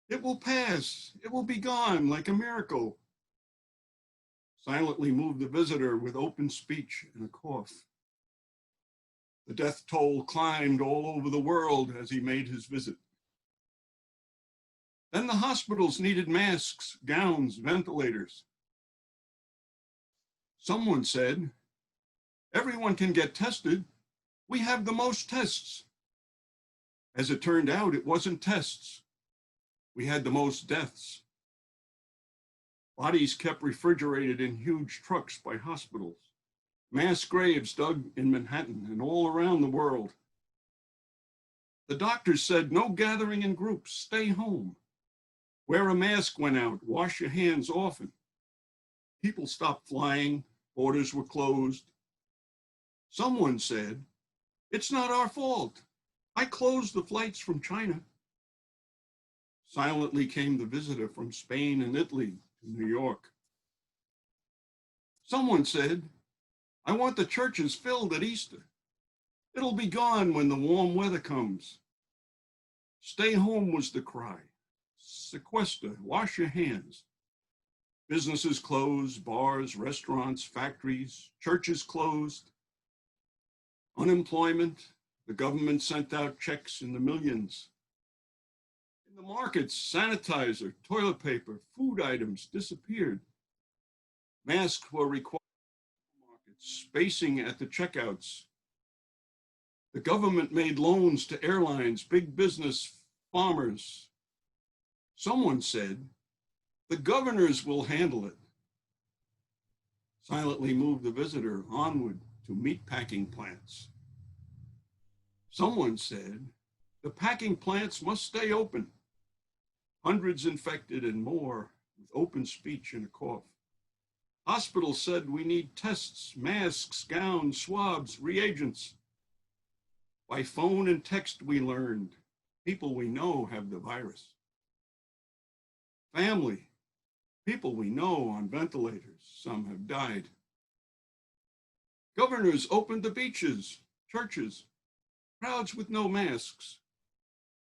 [SPEAKER 11] "It will pass, it will be gone like a miracle." Silently moved the visitor with open speech and a cough. The death toll climbed all over the world as he made his visit. Then the hospitals needed masks, gowns, ventilators. Someone said, "Everyone can get tested. We have the most tests." As it turned out, it wasn't tests. We had the most deaths. Bodies kept refrigerated in huge trucks by hospitals. Mass graves dug in Manhattan and all around the world. The doctors said, "No gathering in groups, stay home. Wear a mask when out, wash your hands often." People stopped flying, borders were closed. Someone said, "It's not our fault. I closed the flights from China." Silently came the visitor from Spain and Italy to New York. Someone said, "I want the churches filled at Easter. It'll be gone when the warm weather comes." Stay home was the cry. Sequester, wash your hands. Businesses closed, bars, restaurants, factories, churches closed. Unemployment, the government sent out checks in the millions. In the markets, sanitizer, toilet paper, food items disappeared. Masks were required in the markets, spacing at the checkouts. The government made loans to airlines, big business, farmers. Someone said, "The governors will handle it." Silently moved the visitor onward to meatpacking plants. Someone said, "The packing plants must stay open." Hundreds infected and more with open speech and a cough. Hospitals said, "We need tests, masks, gowns, swabs, reagents." By phone and text we learned, people we know have the virus. Family, people we know on ventilators, some have died. Governors opened the beaches, churches, crowds with no masks.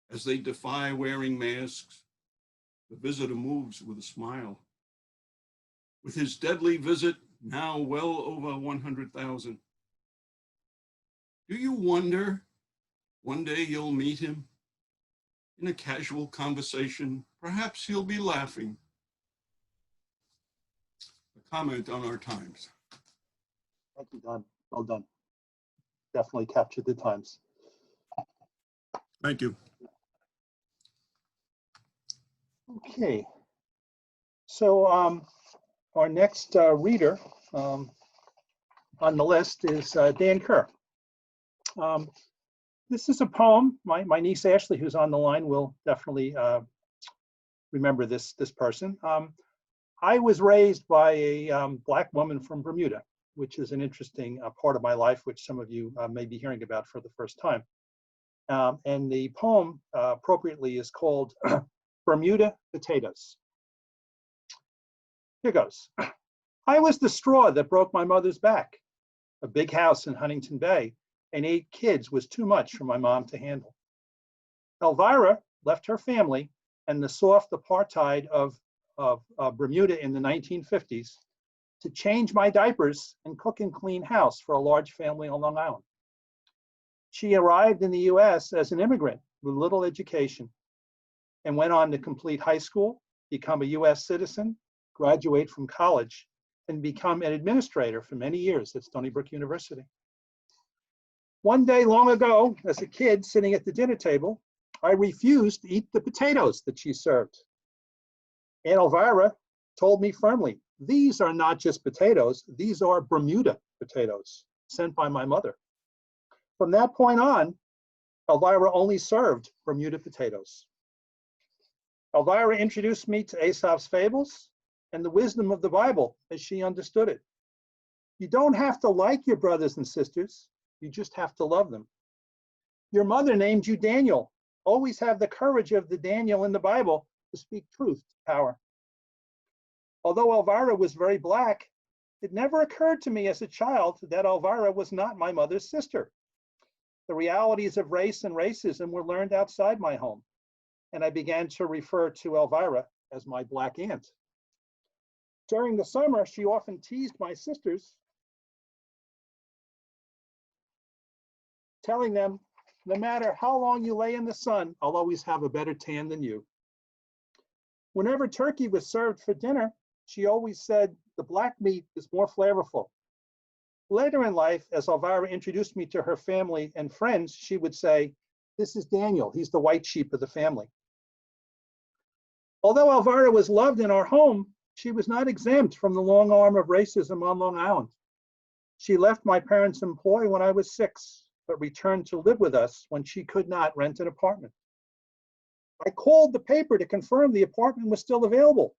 [SPEAKER 11] As they defy wearing masks, the visitor moves with a smile. With his deadly visit, now well over 100,000. Do you wonder one day you'll meet him? In a casual conversation, perhaps he'll be laughing. A comment on our times.
[SPEAKER 1] Thank you, Don. Well done. Definitely captured the times.
[SPEAKER 11] Thank you.
[SPEAKER 1] Okay. So our next reader on the list is Dan Kerr. This is a poem. My niece Ashley, who's on the line, will definitely remember this person. I was raised by a Black woman from Bermuda, which is an interesting part of my life, which some of you may be hearing about for the first time. And the poem appropriately is called Bermuda Potatoes. Here goes. I was the straw that broke my mother's back. A big house in Huntington Bay and 8 kids was too much for my mom to handle. Elvira left her family and the soft apartheid of Bermuda in the 1950s to change my diapers and cook and clean house for a large family on Long Island. She arrived in the US as an immigrant with little education and went on to complete high school, become a US citizen, graduate from college, and become an administrator for many years at Stony Brook University. One day long ago, as a kid sitting at the dinner table, I refused to eat the potatoes that she served. Aunt Elvira told me firmly, these are not just potatoes, these are Bermuda potatoes sent by my mother. From that point on, Elvira only served Bermuda potatoes. Elvira introduced me to Aesop's fables and the wisdom of the Bible as she understood it. You don't have to like your brothers and sisters, you just have to love them. Your mother named you Daniel. Always have the courage of the Daniel in the Bible to speak truth to power. Although Elvira was very Black, it never occurred to me as a child that Elvira was not my mother's sister. The realities of race and racism were learned outside my home, and I began to refer to Elvira as my Black aunt. During the summer, she often teased my sisters, telling them, no matter how long you lay in the sun, I'll always have a better tan than you. Whenever turkey was served for dinner, she always said, the Black meat is more flavorful. Later in life, as Elvira introduced me to her family and friends, she would say, this is Daniel, he's the white sheep of the family. Although Elvira was loved in our home, she was not exempt from the long arm of racism on Long Island. She left my parents' employ when I was 6, but returned to live with us when she could not rent an apartment. I called the paper to confirm the apartment was still available.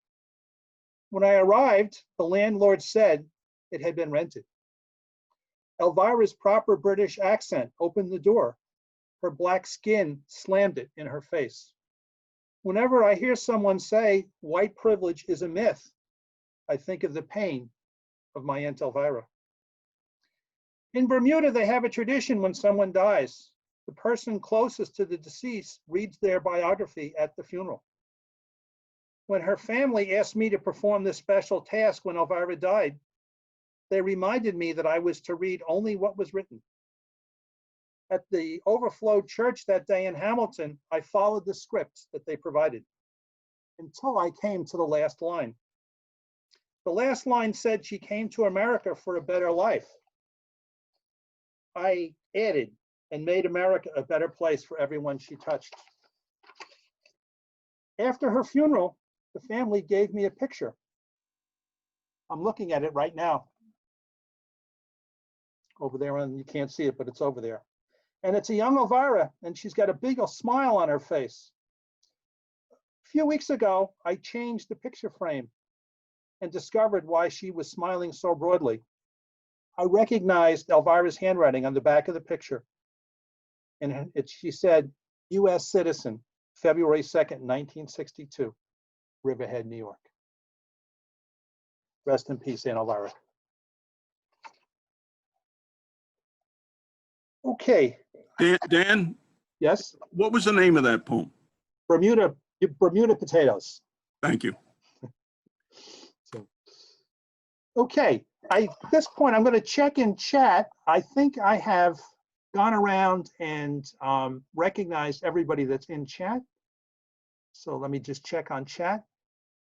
[SPEAKER 1] When I arrived, the landlord said it had been rented. Elvira's proper British accent opened the door. Her Black skin slammed it in her face. Whenever I hear someone say white privilege is a myth, I think of the pain of my Aunt Elvira. In Bermuda, they have a tradition when someone dies. The person closest to the deceased reads their biography at the funeral. When her family asked me to perform this special task when Elvira died, they reminded me that I was to read only what was written. At the Overflow Church that day in Hamilton, I followed the scripts that they provided until I came to the last line. The last line said she came to America for a better life. I added, and made America a better place for everyone she touched. After her funeral, the family gave me a picture. I'm looking at it right now. Over there, and you can't see it, but it's over there. And it's a young Elvira, and she's got a big smile on her face. A few weeks ago, I changed the picture frame and discovered why she was smiling so broadly. I recognized Elvira's handwriting on the back of the picture. And she said, US citizen, February 2nd, 1962, Riverhead, New York. Rest in peace, Aunt Elvira. Okay.
[SPEAKER 11] Dan?
[SPEAKER 1] Yes?
[SPEAKER 11] What was the name of that poem?
[SPEAKER 1] Bermuda Potatoes.
[SPEAKER 11] Thank you.
[SPEAKER 1] Okay, at this point, I'm going to check in chat. I think I have gone around and recognized everybody that's in chat. So let me just check on chat.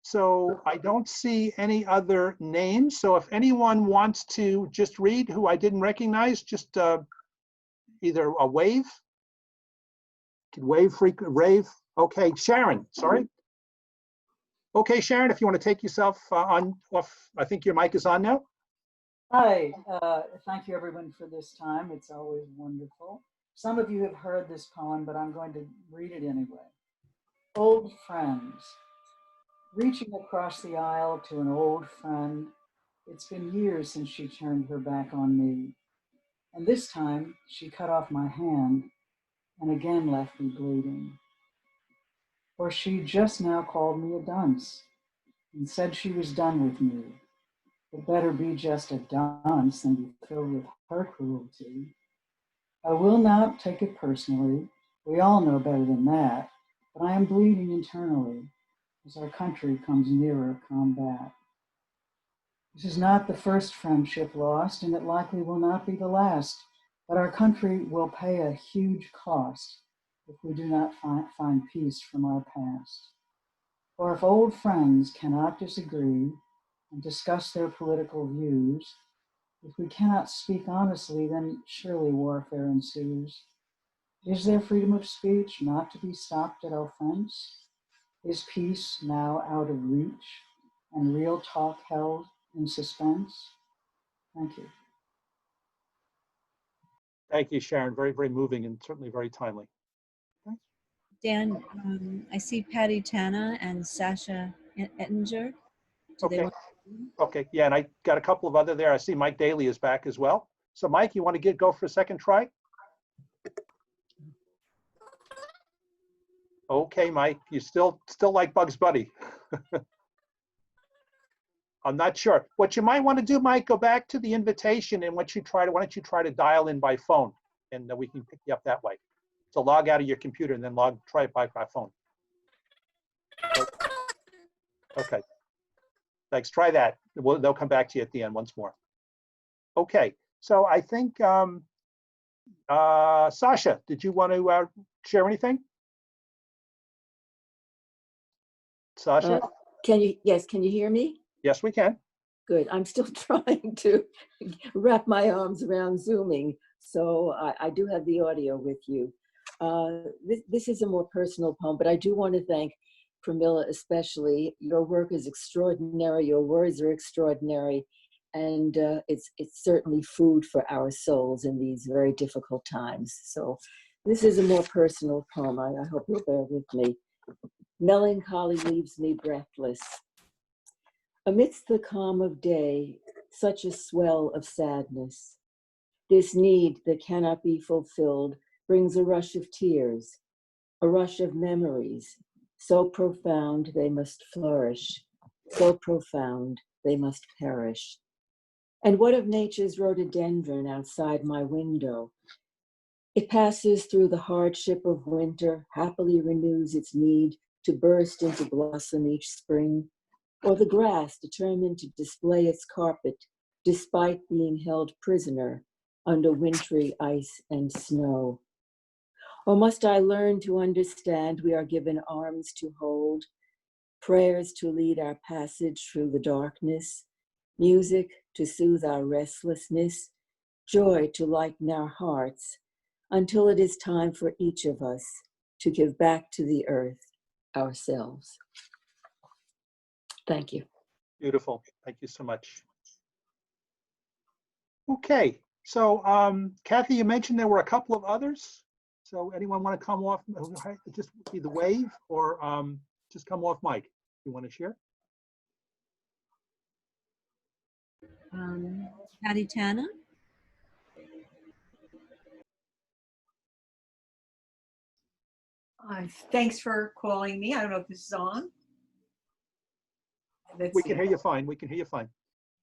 [SPEAKER 1] So I don't see any other names. So if anyone wants to just read who I didn't recognize, just either a wave. Can wave, frequent, rave. Okay, Sharon, sorry. Okay, Sharon, if you want to take yourself on off, I think your mic is on now.
[SPEAKER 12] Hi, thank you everyone for this time. It's always wonderful. Some of you have heard this poem, but I'm going to read it anyway. Old friends. Reaching across the aisle to an old friend, it's been years since she turned her back on me. And this time she cut off my hand and again left me bleeding. For she just now called me a dunce and said she was done with me. It better be just a dunce than be filled with her cruelty. I will not take it personally. We all know better than that. But I am bleeding internally as our country comes nearer combat. This is not the first friendship lost, and it likely will not be the last. But our country will pay a huge cost if we do not find peace from our past. For if old friends cannot disagree and discuss their political views, if we cannot speak honestly, then surely warfare ensues. Is there freedom of speech not to be stopped at our fence? Is peace now out of reach and real talk held in suspense? Thank you.
[SPEAKER 1] Thank you, Sharon. Very, very moving and certainly very timely. Okay.
[SPEAKER 10] Dan, I see Patty Tana and Sasha Ettinger.
[SPEAKER 1] Okay. Okay. Yeah, and I got a couple of other there. I see Mike Daly is back as well. So Mike, you want to go for a second try? Okay, Mike, you still like Bugs Bunny. I'm not sure. What you might want to do, Mike, go back to the invitation and why don't you try to dial in by phone, and we can pick you up that way. So log out of your computer and then try it by phone. Okay. Thanks. Try that. They'll come back to you at the end once more. Okay. So I think Sasha, did you want to share anything? Sasha?
[SPEAKER 13] Yes, can you hear me?
[SPEAKER 1] Yes, we can.
[SPEAKER 13] Good. I'm still trying to wrap my arms around Zooming, so I do have the audio with you. This is a more personal poem, but I do want to thank Pramila especially. Your work is extraordinary, your words are extraordinary, and it's certainly food for our souls in these very difficult times. So this is a more personal poem. I hope you'll bear with me. Melancholy leaves me breathless. Amidst the calm of day, such a swell of sadness. This need that cannot be fulfilled brings a rush of tears, a rush of memories, so profound they must flourish, so profound they must perish. And what of nature's rhododendron outside my window? It passes through the hardship of winter, happily renews its need to burst into blossom each spring, or the grass determined to display its carpet despite being held prisoner under wintry ice and snow. Or must I learn to understand we are given arms to hold, prayers to lead our passage through the darkness, music to soothe our restlessness, joy to lighten our hearts, until it is time for each of us to give back to the earth ourselves. Thank you.
[SPEAKER 1] Beautiful. Thank you so much. Okay. So, Kathy, you mentioned there were a couple of others. So anyone want to come off, just either wave or just come off mic? You want to share?
[SPEAKER 10] Patty Tana.
[SPEAKER 14] Thanks for calling me. I don't know if this is on.
[SPEAKER 1] We can hear you fine. We can hear you fine.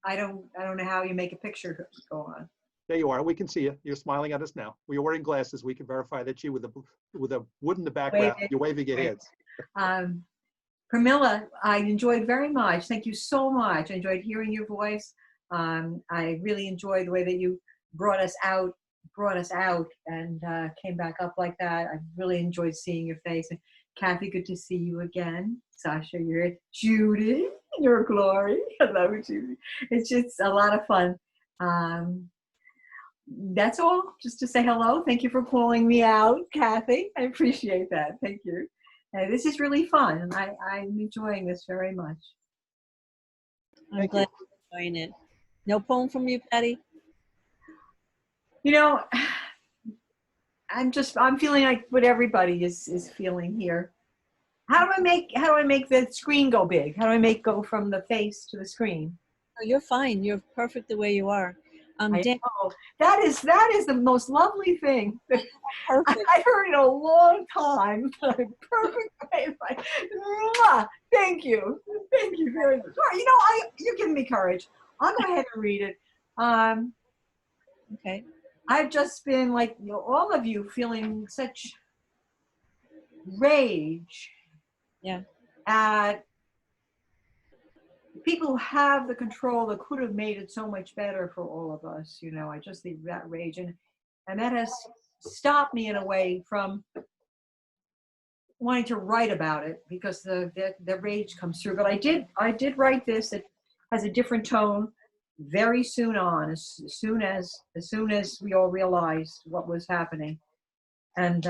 [SPEAKER 14] I don't know how you make a picture go on.
[SPEAKER 1] There you are. We can see you. You're smiling at us now. You're wearing glasses. We can verify that you with a wood in the background. You're waving your hands.
[SPEAKER 14] Pramila, I enjoyed very much. Thank you so much. I enjoyed hearing your voice. I really enjoyed the way that you brought us out brought us out and came back up like that. I really enjoyed seeing your face. And Kathy, good to see you again. Sasha, you're Judy, your glory. Hello, Judy. It's just a lot of fun. That's all. Just to say hello. Thank you for calling me out, Kathy. I appreciate that. Thank you. This is really fun, and I'm enjoying this very much.
[SPEAKER 10] I'm glad you're enjoying it. No poem from you, Patty?
[SPEAKER 14] You know, I'm feeling like what everybody is feeling here. How do I make the screen go big? How do I go from the face to the screen?
[SPEAKER 10] Oh, you're fine. You're perfect the way you are. Dan,
[SPEAKER 14] that is the most lovely thing that
[SPEAKER 10] perfect.
[SPEAKER 14] I've heard in a long time. Perfect. Thank you very much. All right, you know, you're giving me courage. I'll go ahead and read it.
[SPEAKER 10] Okay.
[SPEAKER 14] I've just been like, you know, all of you feeling such rage at people who have the control that could have made it so much better for all of us. You know, I just think that rage, and that has stopped me in a way from wanting to write about it, because the rage comes through. But I did write this. It has a different tone very soon on, as soon as we all realized what was happening, and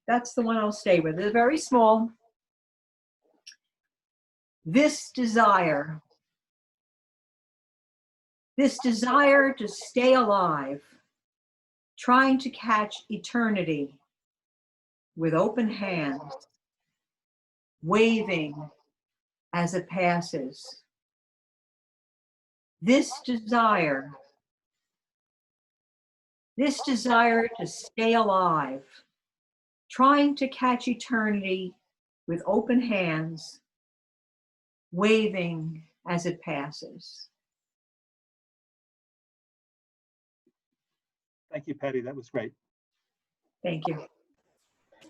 [SPEAKER 14] that's the one I'll stay with. It's very small. This desire to stay alive, trying to catch eternity with open hands, waving as it passes. This desire to stay alive, trying to catch eternity with open hands, waving as it passes.
[SPEAKER 1] Thank you, Patty. That was great.
[SPEAKER 14] Thank you.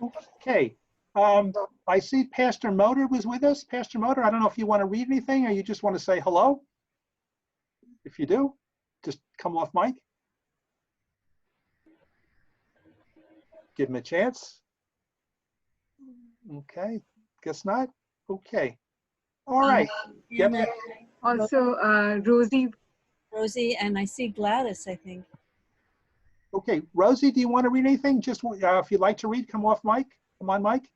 [SPEAKER 1] Okay. I see Pastor Motor was with us. Pastor Motor, I don't know if you want to read anything or you just want to say hello. If you do, just come off mic. Give him a chance. Okay. Guess not. Okay. All right. Yep.
[SPEAKER 3] Also, Rosie,
[SPEAKER 10] and I see Gladys, I think.
[SPEAKER 1] Okay, Rosie, do you want to read anything? Just if you'd like to read, come off mic. Come on, Mike.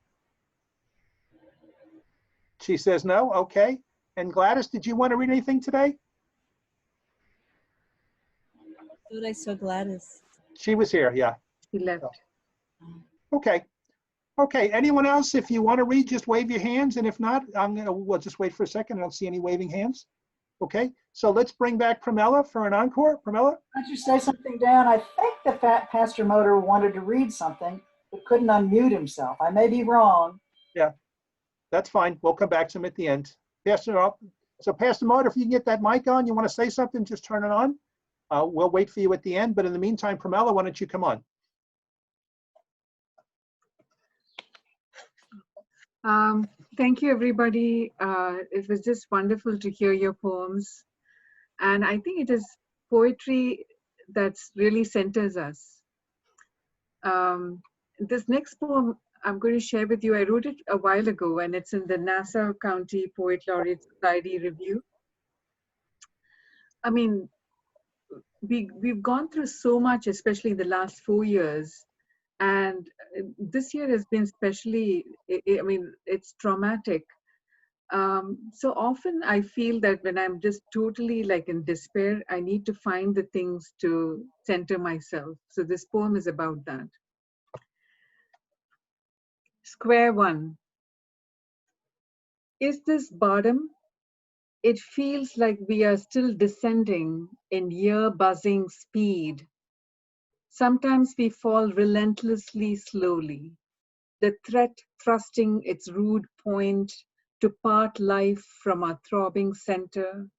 [SPEAKER 1] She says no. Okay. And Gladys, did you want to read anything today?
[SPEAKER 10] Thought I saw Gladys.
[SPEAKER 1] She was here. Yeah.
[SPEAKER 3] She left.
[SPEAKER 1] Okay. Okay. Anyone else? If you want to read, just wave your hands, and if not, we'll just wait for a second. I don't see any waving hands. Okay. So let's bring back Pramila for an encore. Pramila?
[SPEAKER 12] Why don't you say something, Dan? I think the Pastor Motor wanted to read something, but couldn't unmute himself. I may be wrong.
[SPEAKER 1] Yeah, that's fine. We'll come back to him at the end. Pastor Motor, if you can get that mic on, you want to say something, just turn it on. We'll wait for you at the end. But in the meantime, Pramila, why don't you come on?
[SPEAKER 3] Thank you, everybody. It was just wonderful to hear your poems. And I think it is poetry that's really centers us. This next poem I'm going to share with you, I wrote it a while ago, and it's in the Nassau County Poet Laureate Society Review. I mean, we've gone through so much, especially in the last 4 years. And this year has been especially, I mean, it's traumatic. So often I feel that when I'm just totally like in despair, I need to find the things to center myself. So this poem is about that. Square one. Is this bottom? It feels like we are still descending in ear-buzzing speed. Sometimes we fall relentlessly slowly, the threat thrusting its rude point to part life from our throbbing center,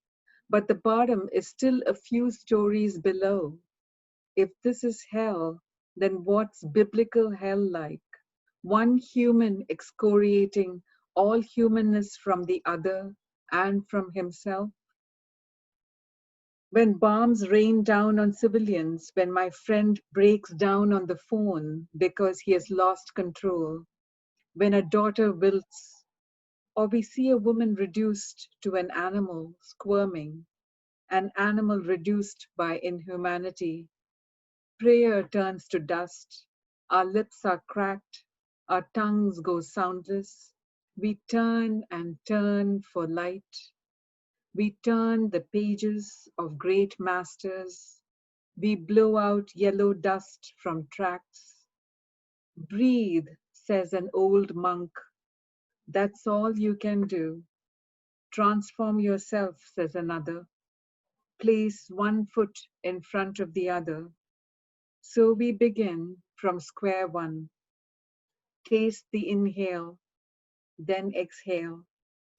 [SPEAKER 3] but the bottom is still a few stories below. If this is hell, then what's biblical hell like? One human excoriating all humanness from the other and from himself? When bombs rain down on civilians, when my friend breaks down on the phone because he has lost control, when a daughter wilts, or we see a woman reduced to an animal squirming, an animal reduced by inhumanity, prayer turns to dust, our lips are cracked, our tongues go soundless, we turn and turn for light. We turn the pages of great masters. We blow out yellow dust from tracts. Breathe, says an old monk. That's all you can do. Transform yourself, says another. Place one foot in front of the other. So we begin from square one. Taste the inhale, then exhale,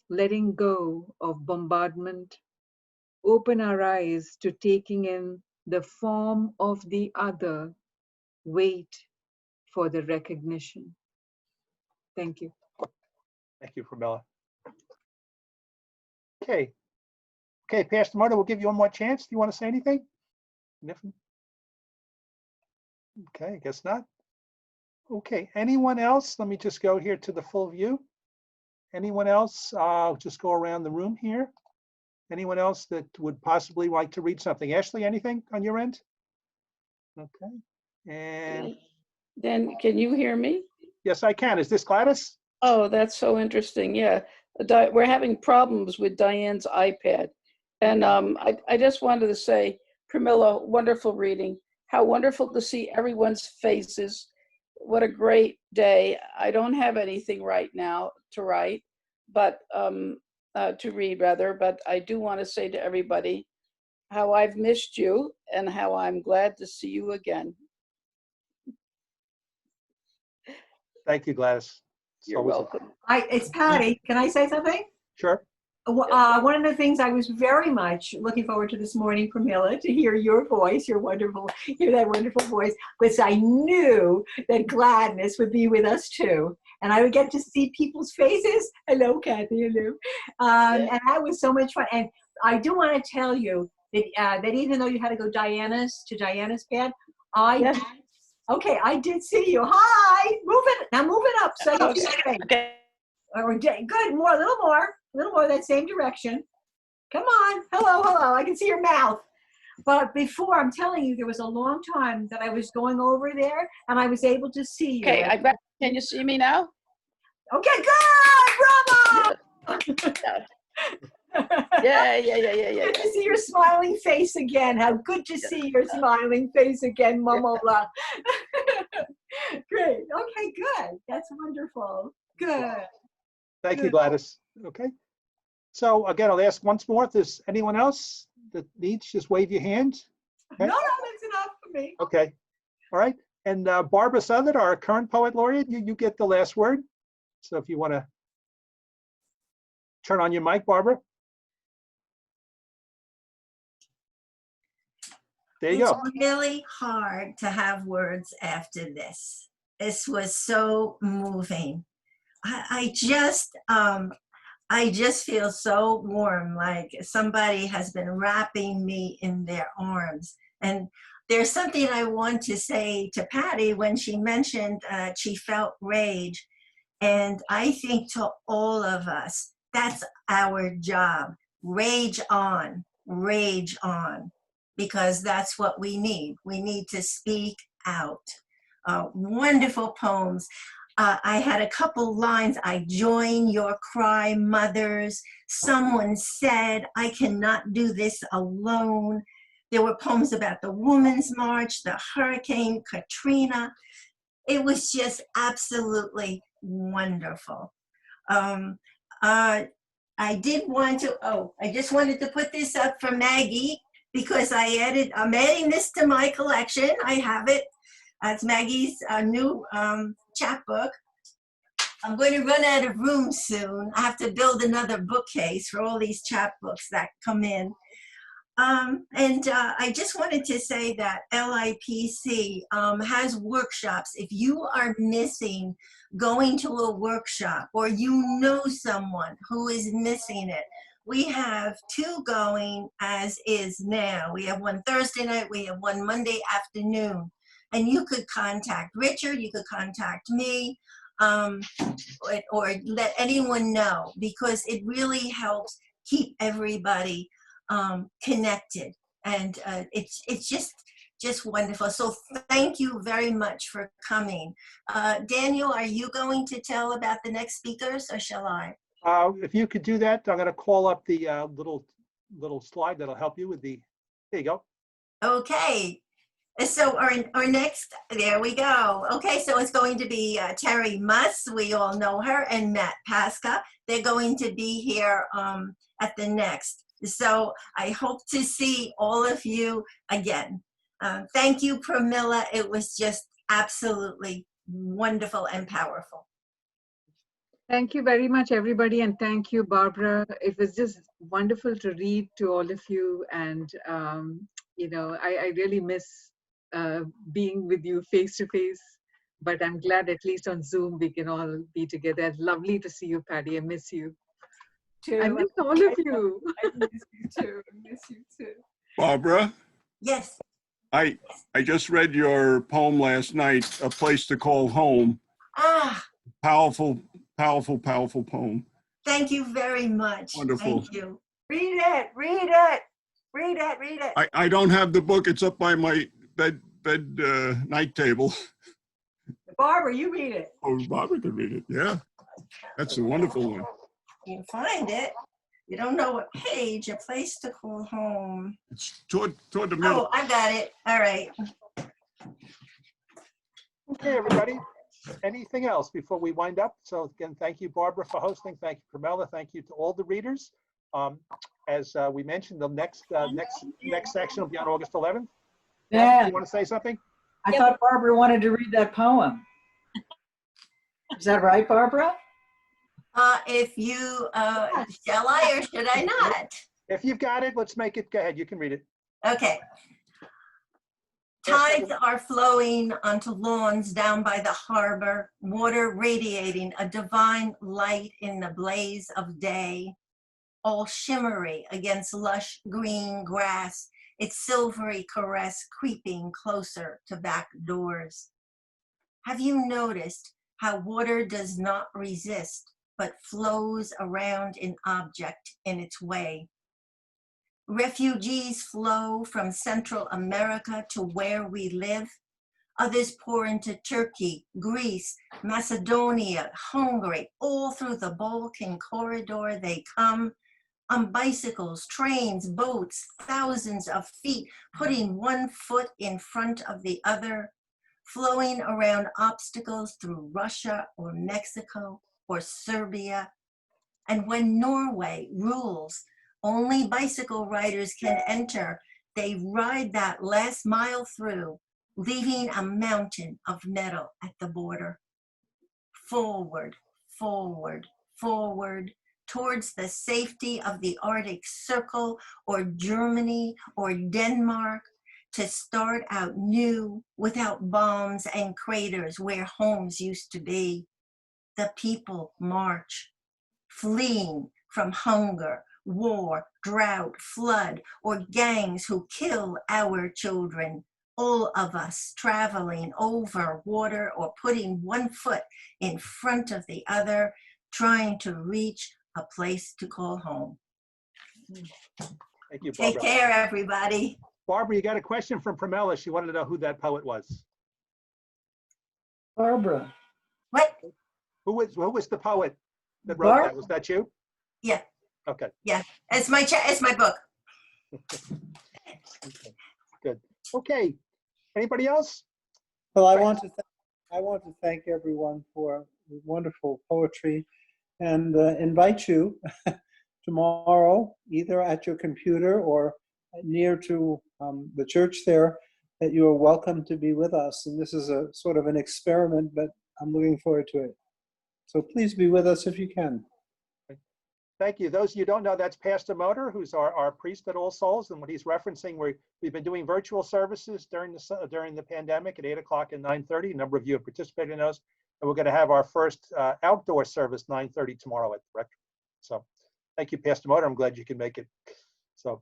[SPEAKER 3] letting go of bombardment. Open our eyes to taking in the form of the other. Wait for the recognition. Thank you.
[SPEAKER 1] Thank you, Pramila. Okay. Okay, Pastor Marta, we'll give you one more chance. Do you want to say anything? Okay, I guess not. Okay, anyone else? Let me just go here to the full view. Anyone else? I'll just go around the room here. Anyone else that would possibly like to read something? Ashley, anything on your end? Okay. And
[SPEAKER 15] then can you hear me?
[SPEAKER 1] Yes, I can. Is this Gladys?
[SPEAKER 15] Oh, that's so interesting. Yeah. We're having problems with Diane's iPad. And I just wanted to say, Pramila, wonderful reading. How wonderful to see everyone's faces. What a great day. I don't have anything right now to write, but to read rather, but I do want to say to everybody how I've missed you and how I'm glad to see you again.
[SPEAKER 1] Thank you, Gladys.
[SPEAKER 15] You're welcome.
[SPEAKER 14] It's Patty. Can I say something?
[SPEAKER 1] Sure.
[SPEAKER 14] One of the things I was very much looking forward to this morning, Pramila, to hear your voice, hear that wonderful voice, because I knew that gladness would be with us too. And I would get to see people's faces. Hello, Kathy, hello. And that was so much fun. And I do want to tell you that, that even though you had to go to Diana's pad, I did see you. Hi, move it up so you can
[SPEAKER 15] okay.
[SPEAKER 14] Good, a little more that same direction. Come on, hello, I can see your mouth. But before, I'm telling you, there was a long time that I was going over there and I was able to see you.
[SPEAKER 15] Okay, can you see me now?
[SPEAKER 14] Okay, good, bravo!
[SPEAKER 15] Yeah.
[SPEAKER 14] Good to see your smiling face again. How good to see your smiling face again, Mamola. Great, okay, good. That's wonderful, good.
[SPEAKER 1] Thank you, Gladys. Okay. So again, I'll ask once more if there's anyone else that needs, just wave your hand. Okay.
[SPEAKER 14] No, that's enough for me.
[SPEAKER 1] Okay. All right. And Barbara Southard, our current Poet Laureate, you get the last word. So if you want to turn on your mic, Barbara. There you go.
[SPEAKER 2] It's really hard to have words after this. This was so moving. I just feel so warm, like somebody has been wrapping me in their arms. And there's something I want to say to Patty when she mentioned she felt rage. And I think to all of us, that's our job. Rage on, because that's what we need. We need to speak out. Wonderful poems. I had a couple lines. I join your cry, mothers. Someone said, I cannot do this alone. There were poems about the Women's March, the Hurricane Katrina. It was just absolutely wonderful. I just wanted to put this up for Maggie because I'm adding this to my collection. I have it. It's Maggie's new chapbook. I'm going to run out of room soon. I have to build another bookcase for all these chapbooks that come in. I just wanted to say that LIPC has workshops. If you are missing going to a workshop or you know someone who is missing it, we have 2 going as is now. We have one Thursday night, we have one Monday afternoon. And you could contact Richard, you could contact me, or let anyone know, because it really helps keep everybody connected. And it's just wonderful. So thank you very much for coming. Daniel, are you going to tell about the next speakers, or shall I?
[SPEAKER 1] If you could do that, I'm going to call up the little slide that'll help you with the. There you go.
[SPEAKER 2] Okay. So our next, there we go. Okay, so it's going to be Terry Muss, we all know her, and Matt Pasca. They're going to be here at the next. So I hope to see all of you again. Thank you, Pramila. It was just absolutely wonderful and powerful.
[SPEAKER 3] Thank you very much, everybody, and thank you, Barbara. It was just wonderful to read to all of you, and you know, I really miss being with you face to face, but I'm glad at least on Zoom we can all be together. Lovely to see you, Patty. I miss you.
[SPEAKER 14] Too.
[SPEAKER 3] I miss all of you.
[SPEAKER 14] I miss you too. I miss you too.
[SPEAKER 11] Barbara,
[SPEAKER 2] Yes.
[SPEAKER 11] I just read your poem last night, A Place to Call Home.
[SPEAKER 2] Ah,
[SPEAKER 11] Powerful, powerful, powerful poem.
[SPEAKER 2] thank you very much.
[SPEAKER 11] Wonderful.
[SPEAKER 2] Thank you.
[SPEAKER 14] Read it. Read it. Read it. Read it.
[SPEAKER 11] I don't have the book. It's up by my bed night table.
[SPEAKER 14] Barbara, you read it.
[SPEAKER 11] Oh, Barbara could read it. Yeah, that's a wonderful one.
[SPEAKER 2] You find it. You don't know what page, A Place to Call Home.
[SPEAKER 11] It's toward the middle.
[SPEAKER 2] Oh, I got it. All right.
[SPEAKER 1] Okay, everybody. Anything else before we wind up? So again, thank you, Barbara, for hosting. Thank you, Pramila. Thank you to all the readers. As we mentioned, the next section will be on August 11th.
[SPEAKER 12] Yeah.
[SPEAKER 1] You want to say something?
[SPEAKER 12] I thought Barbara wanted to read that poem. Is that right, Barbara?
[SPEAKER 2] If you, shall I or should I not?
[SPEAKER 1] If you've got it, let's make it. Go ahead. You can read it.
[SPEAKER 2] Okay. Tides are flowing onto lawns down by the harbor, water radiating a divine light in the blaze of day, all shimmery against lush green grass, its silvery caress creeping closer to back doors. Have you noticed how water does not resist, but flows around an object in its way? Refugees flow from Central America to where we live. Others pour into Turkey, Greece, Macedonia, Hungary. All through the Balkan corridor they come, on bicycles, trains, boats, thousands of feet, putting one foot in front of the other, flowing around obstacles through Russia or Mexico or Serbia. And when Norway rules, only bicycle riders can enter. They ride that last mile through, leaving a mountain of metal at the border. Forward, forward, forward, towards the safety of the Arctic Circle or Germany or Denmark, to start out new without bombs and craters where homes used to be. The people march, fleeing from hunger, war, drought, flood, or gangs who kill our children. All of us traveling over water or putting one foot in front of the other, trying to reach a place to call home.
[SPEAKER 1] Thank you, Barbara.
[SPEAKER 2] Take care, everybody.
[SPEAKER 1] Barbara, you got a question from Pramila. She wanted to know who that poet was.
[SPEAKER 12] Barbara.
[SPEAKER 2] What?
[SPEAKER 1] Who was the poet that wrote that? Was that you?
[SPEAKER 2] Yeah.
[SPEAKER 1] Okay.
[SPEAKER 2] Yeah. It's my book.
[SPEAKER 1] Okay. Good. Okay. Anybody else?
[SPEAKER 16] Well, I want to thank everyone for wonderful poetry, and invite you tomorrow, either at your computer or near to the church there, that you are welcome to be with us. And this is a sort of an experiment, but I'm looking forward to it. So please be with us if you can.
[SPEAKER 1] Thank you. Those of you who don't know, that's Pastor Motor, who's our priest at All Souls, and what he's referencing, we've been doing virtual services during the pandemic at 8 o'clock and 9:30. A number of you have participated in those, and we're going to have our first outdoor service 9:30 tomorrow at the rectory. So Thank you, Pastor Motor. I'm glad you can make it. So,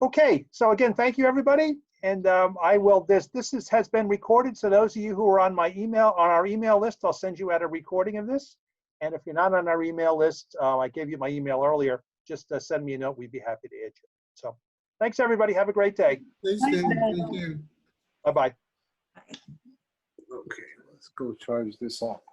[SPEAKER 1] okay. So again, thank you, everybody. And I will. This has been recorded. So those of you who are on my email, on our email list, I'll send you out a recording of this. And if you're not on our email list, I gave you my email earlier. Just send me a note. We'd be happy to add you. So, thanks, everybody. Have a great day.
[SPEAKER 8] Thanks, Dan. Thank you.
[SPEAKER 1] Bye-bye.
[SPEAKER 5] Okay, let's go charge this up.